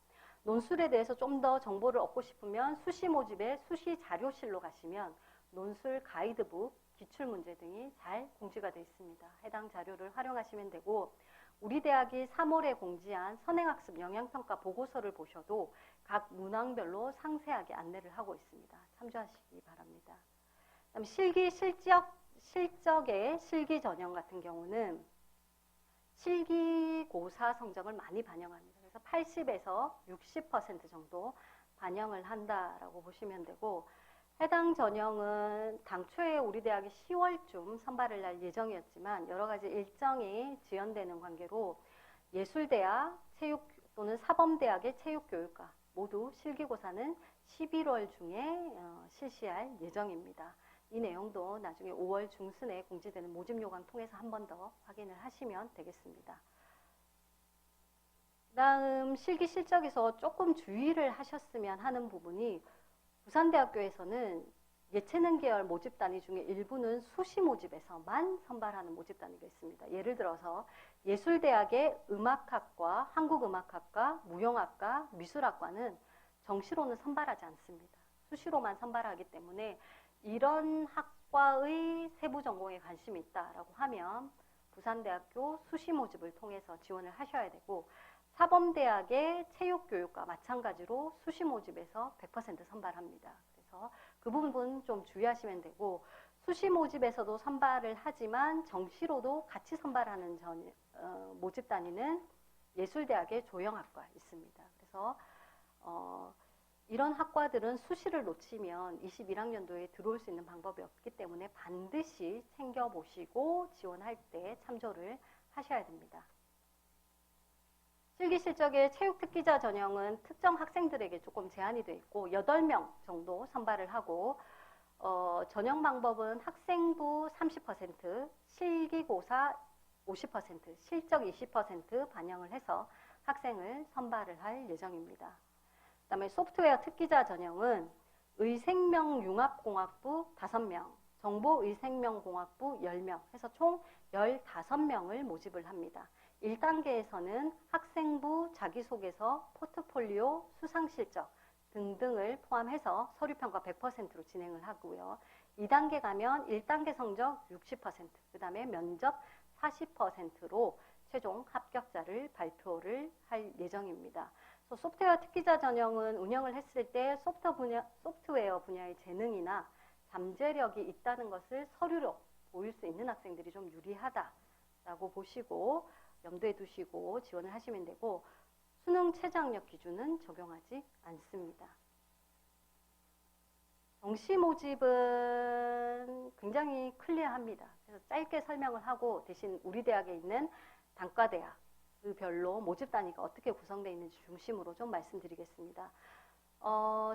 논술에 대해서 좀 더 정보를 얻고 싶으면 수시 모집에 수시 자료실로 가시면 논술 가이드북, 기출문제 등이 잘 공지가 되어 있습니다. 해당 자료를 활용하시면 되고, 우리 대학이 3월에 공지한 선행학습 영향평가 보고서를 보셔도 각 문항별로 상세하게 안내를 하고 있습니다. 참조하시기 바랍니다. 그다음 실적의 실기 전형 같은 경우는 실기고사 성적을 많이 반영합니다. 그래서 80에서 60% 정도 반영을 한다라고 보시면 되고, 해당 전형은 당초에 우리 대학이 10월쯤 선발을 할 예정이었지만 여러 가지 일정이 지연되는 관계로 예술대학, 체육 또는 사범대학의 체육교육과 모두 실기고사는 11월 중에 실시할 예정입니다. 이 내용도 나중에 5월 중순에 공지되는 모집 요강 통해서 한 번 더 확인을 하시면 되겠습니다. 다음 실기 실적에서 조금 주의를 하셨으면 하는 부분이, 부산대학교에서는 예체능 계열 모집 단위 중에 일부는 수시 모집에서만 선발하는 모집 단위가 있습니다. 예를 들어서 예술대학의 음악학과, 한국음악학과, 무용학과, 미술학과는 정시로는 선발하지 않습니다. 수시로만 선발하기 때문에 이런 학과의 세부 전공에 관심이 있다라고 하면 부산대학교 수시 모집을 통해서 지원을 하셔야 되고 사범대학의 체육교육과 마찬가지로 수시 모집에서 100% 선발합니다. 그래서 그 부분 좀 주의하시면 되고 수시 모집에서도 선발을 하지만 정시로도 같이 선발하는 모집 단위는 예술대학의 조형학과 있습니다. 그래서 이런 학과들은 수시를 놓치면 21학년도에 들어올 수 있는 방법이 없기 때문에 반드시 챙겨보시고 지원할 때 참조를 하셔야 됩니다. 실기실적의 체육특기자 전형은 특정 학생들에게 조금 제한이 되어 있고 8명 정도 선발을 하고 전형 방법은 학생부 30%, 실기고사 50%, 실적 20% 반영을 해서 학생을 선발을 할 예정입니다. 그다음에 소프트웨어 특기자 전형은 의생명융합공학부 5명, 정보의생명공학부 10명 해서 총 15명을 모집을 합니다. 1단계에서는 학생부 자기소개서, 포트폴리오, 수상실적 등등을 포함해서 서류평가 100%로 진행을 하고요. 2단계 가면 1단계 성적 60%, 그 다음에 면접 40%로 최종 합격자를 발표를 할 예정입니다. 소프트웨어 특기자 전형은 운영을 했을 때 소프트웨어 분야의 재능이나 잠재력이 있다는 것을 서류로 보일 수 있는 학생들이 좀 유리하다라고 보시고 염두에 두시고 지원을 하시면 되고 수능 최저학력 기준은 적용하지 않습니다. 정시 모집은 굉장히 클리어합니다. 그래서 짧게 설명을 하고 대신 우리 대학에 있는 단과대학 그 별로 모집 단위가 어떻게 구성되어 있는지 중심으로 좀 말씀드리겠습니다.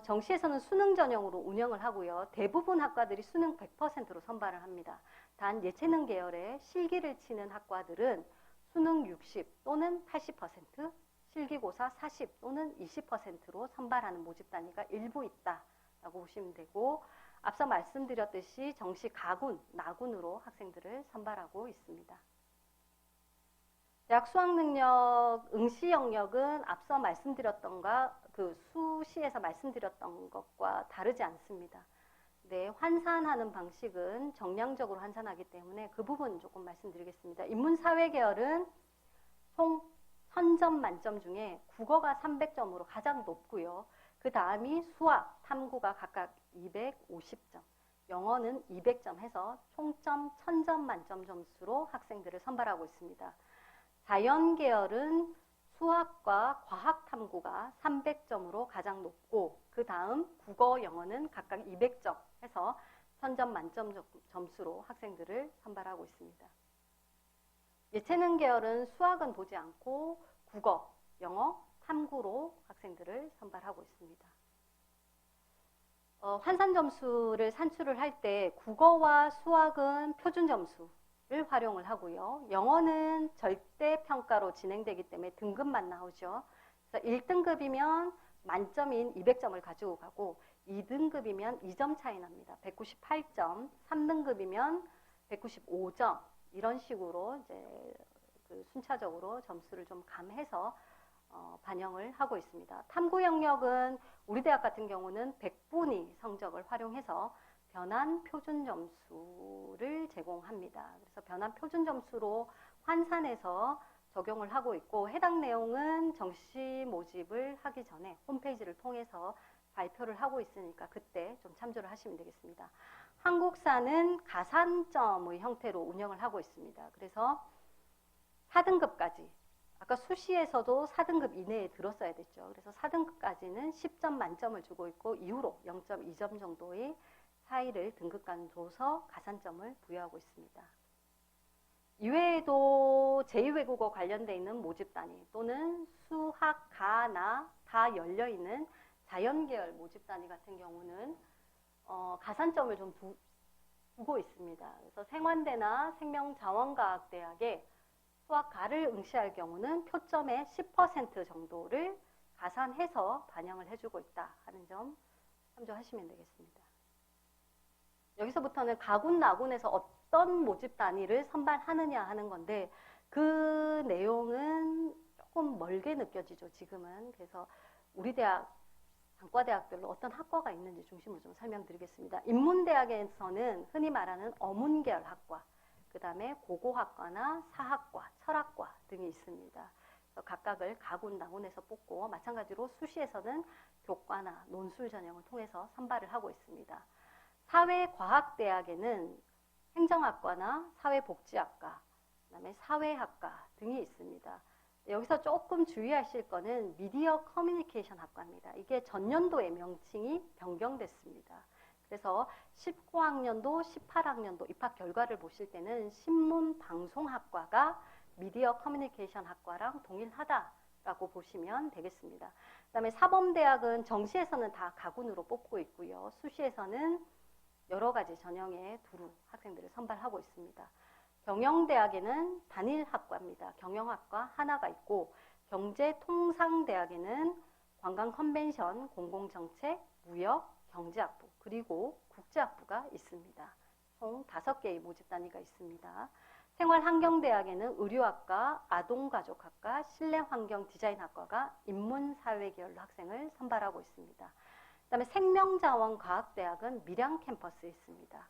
정시에서는 수능 전형으로 운영을 하고요. 대부분 학과들이 수능 100%로 선발을 합니다. 단 예체능 계열의 실기를 치는 학과들은 수능 60 또는 80%, 실기고사 40 또는 20%로 선발하는 모집 단위가 일부 있다라고 보시면 되고 앞서 말씀드렸듯이 정시 가군, 나군으로 학생들을 선발하고 있습니다. 대학 수학능력, 응시 영역은 앞서 말씀드렸던가 그 수시에서 말씀드렸던 것과 다르지 않습니다. 네, 환산하는 방식은 정량적으로 환산하기 때문에 그 부분 조금 말씀드리겠습니다. 인문사회 계열은 총 1000점 만점 중에 국어가 300점으로 가장 높고요. 그 다음이 수학, 탐구가 각각 250점, 영어는 200점 해서 총점 1000점 만점 점수로 학생들을 선발하고 있습니다. 자연 계열은 수학과 과학 탐구가 300점으로 가장 높고 그 다음 국어, 영어는 각각 200점 해서 1000점 만점 점수로 학생들을 선발하고 있습니다. 예체능 계열은 수학은 보지 않고 국어, 영어, 탐구로 학생들을 선발하고 있습니다. 환산 점수를 산출을 할 때 국어와 수학은 표준 점수를 활용을 하고요. 영어는 절대 평가로 진행되기 때문에 등급만 나오죠. 그래서 1등급이면 만점인 200점을 가지고 가고 2등급이면 2점 차이 납니다. 198점, 3등급이면 195점 이런 식으로 이제 그 순차적으로 점수를 좀 감해서 반영을 하고 있습니다. 탐구 영역은 우리 대학 같은 경우는 100분위 성적을 활용해서 변환 표준 점수를 제공합니다. 그래서 변환 표준 점수로 환산해서 적용을 하고 있고 해당 내용은 정시 모집을 하기 전에 홈페이지를 통해서 발표를 하고 있으니까 그때 좀 참조를 하시면 되겠습니다. 한국사는 가산점의 형태로 운영을 하고 있습니다. 그래서 4등급까지 아까 수시에서도 4등급 이내에 들었어야 됐죠. 그래서 4등급까지는 10점 만점을 주고 있고 이후로 0.2점 정도의 차이를 등급간 둬서 가산점을 부여하고 있습니다. 이외에도 제2외국어 관련돼 있는 모집 단위 또는 수학, 가, 나 다 열려있는 자연계열 모집 단위 같은 경우는 가산점을 좀 두고 있습니다. 그래서 생환대나 생명자원과학대학에 수학 가를 응시할 경우는 표점의 10% 정도를 가산해서 반영을 해주고 있다 하는 점 참조하시면 되겠습니다. 여기서부터는 가군, 나군에서 어떤 모집 단위를 선발하느냐 하는 건데 그 내용은 조금 멀게 느껴지죠, 지금은. 그래서 우리 대학, 단과대학별로 어떤 학과가 있는지 중심으로 좀 설명드리겠습니다. 인문대학에서는 흔히 말하는 어문계열 학과, 그 다음에 고고학과나 사학과, 철학과 등이 있습니다. 그래서 각각을 가군, 나군에서 뽑고 마찬가지로 수시에서는 교과나 논술 전형을 통해서 선발을 하고 있습니다. 사회과학대학에는 행정학과나 사회복지학과, 그다음에 사회학과 등이 있습니다. 여기서 조금 주의하실 거는 미디어 커뮤니케이션 학과입니다. 이게 전년도의 명칭이 변경됐습니다. 그래서 19학년도, 18학년도 입학 결과를 보실 때는 신문방송학과가 미디어 커뮤니케이션 학과랑 동일하다라고 보시면 되겠습니다. 그다음에 사범대학은 정시에서는 다 가군으로 뽑고 있고요. 수시에서는 여러 가지 전형의 두루 학생들을 선발하고 있습니다. 경영대학에는 단일학과입니다. 경영학과 하나가 있고 경제통상대학에는 관광컨벤션, 공공정책, 무역, 경제학부 그리고 국제학부가 있습니다. 총 5개의 모집 단위가 있습니다. 생활환경대학에는 의료학과, 아동가족학과, 실내환경디자인학과가 인문사회계열로 학생을 선발하고 있습니다. 그다음에 생명자원과학대학은 밀양 캠퍼스에 있습니다.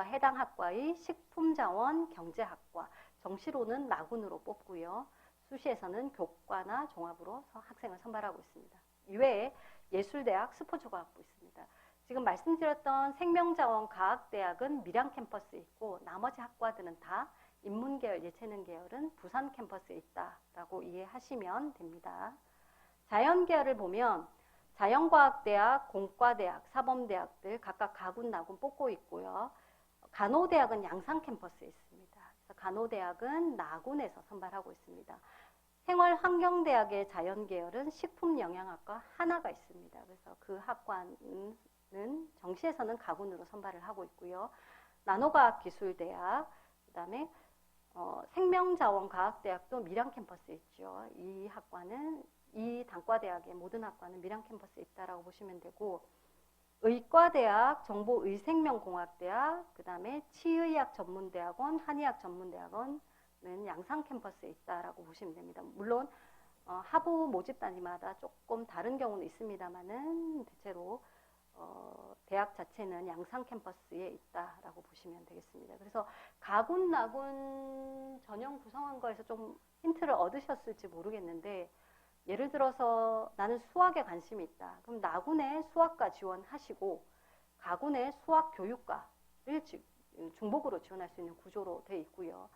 해당 학과의 식품자원 경제학과, 정시로는 나군으로 뽑고요. 수시에서는 교과나 종합으로 학생을 선발하고 있습니다. 이외에 예술대학 스포츠과학부 있습니다. 지금 말씀드렸던 생명자원과학대학은 밀양 캠퍼스에 있고 나머지 학과들은 다 인문계열, 예체능 계열은 부산 캠퍼스에 있다라고 이해하시면 됩니다. 자연계열을 보면 자연과학대학, 공과대학, 사범대학들 각각 가군, 나군 뽑고 있고요. 간호대학은 양산 캠퍼스에 있습니다. 그래서 간호대학은 나군에서 선발하고 있습니다. 생활환경대학의 자연계열은 식품영양학과 하나가 있습니다. 그래서 그 학과는 정시에서는 가군으로 선발을 하고 있고요. 나노과학기술대학, 그 다음에 생명자원과학대학도 밀양 캠퍼스에 있죠. 이 단과대학의 모든 학과는 밀양 캠퍼스에 있다라고 보시면 되고, 의과대학, 정보의생명공학대학, 그 다음에 치의학 전문대학원, 한의학 전문대학원은 양산 캠퍼스에 있다라고 보시면 됩니다. 물론 하부 모집 단위마다 조금 다른 경우는 있습니다만은 대체로 대학 자체는 양산 캠퍼스에 있다라고 보시면 되겠습니다. 그래서 가군, 나군 전형 구성한 거에서 좀 힌트를 얻으셨을지 모르겠는데, 예를 들어서 나는 수학에 관심이 있다. 그럼 나군에 수학과 지원하시고 가군에 수학교육과를 중복으로 지원할 수 있는 구조로 되어 있고요.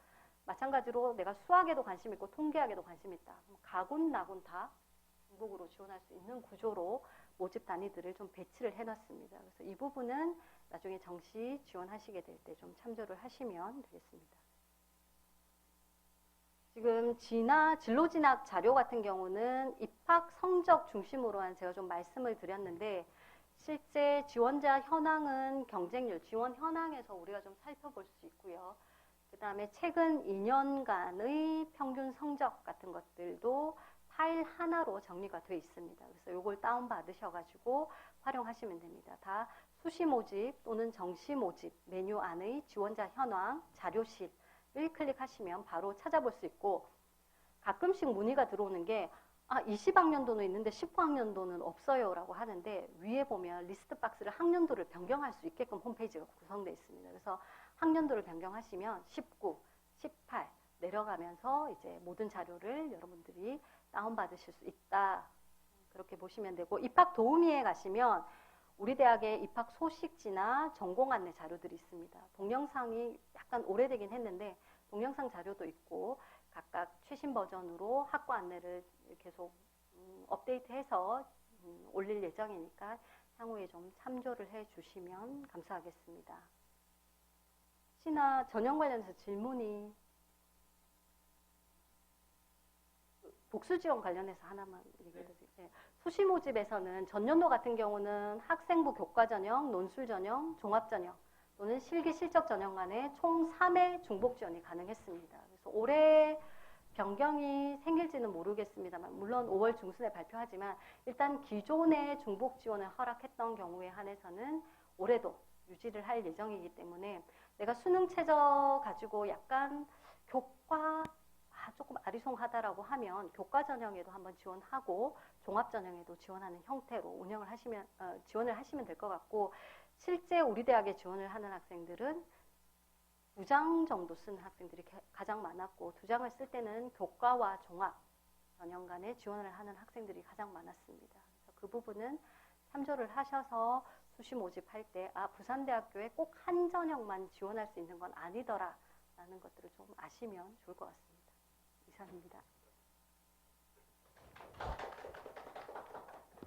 마찬가지로 내가 수학에도 관심 있고 통계학에도 관심 있다. 그럼 가군, 나군 다 중복으로 지원할 수 있는 구조로 모집 단위들을 좀 배치를 해놨습니다. 그래서 이 부분은 나중에 정시 지원하시게 될 때 좀 참조를 하시면 되겠습니다. 지금 진로 진학 자료 같은 경우는 입학 성적 중심으로 한 제가 좀 말씀을 드렸는데, 실제 지원자 현황은 경쟁률, 지원 현황에서 우리가 좀 살펴볼 수 있고요. 그 다음에 최근 2년간의 평균 성적 같은 것들도 파일 하나로 정리가 되어 있습니다. 그래서 이걸 다운받으셔가지고 활용하시면 됩니다. 다 수시 모집 또는 정시 모집 메뉴 안의 지원자 현황, 자료실 을 클릭하시면 바로 찾아볼 수 있고, 가끔씩 문의가 들어오는 게 20학년도는 있는데 19학년도는 없어요 라고 하는데, 위에 보면 리스트 박스를 학년도를 변경할 수 있게끔 홈페이지가 구성되어 있습니다. 그래서 학년도를 변경하시면 19, 18 내려가면서 이제 모든 자료를 여러분들이 다운받으실 수 있다, 그렇게 보시면 되고, 입학 도우미에 가시면 우리 대학의 입학 소식지나 전공 안내 자료들이 있습니다. 동영상이 약간 오래되긴 했는데 동영상 자료도 있고, 각각 최신 버전으로 학과 안내를 계속 업데이트해서 올릴 예정이니까 향후에 좀 참조를 해 주시면 감사하겠습니다. 혹시나 전형 관련해서 질문이, 복수 지원 관련해서 하나만 얘기해도 될까요? 수시 모집에서는 전년도 같은 경우는 학생부 교과 전형, 논술 전형, 종합 전형 또는 실기 실적 전형 간에 총 3회 중복 지원이 가능했습니다. 그래서 올해 변경이 생길지는 모르겠습니다만, 물론 5월 중순에 발표하지만 일단 기존의 중복 지원을 허락했던 경우에 한해서는 올해도 유지를 할 예정이기 때문에, 내가 수능 최저 가지고 약간 교과 조금 아리송하다라고 하면 교과 전형에도 한번 지원하고 종합 전형에도 지원하는 형태로 지원을 하시면 될 것 같고, 실제 우리 대학에 지원을 하는 학생들은 2장 정도 쓰는 학생들이 가장 많았고 2장을 쓸 때는 교과와 종합 전형간에 지원을 하는 학생들이 가장 많았습니다. 그래서 그 부분은 참조를 하셔서 수시 모집할 때 부산대학교에 꼭 한 전형만 지원할 수 있는 건 아니더라 라는 것들을 좀 아시면 좋을 것 같습니다. 이상입니다.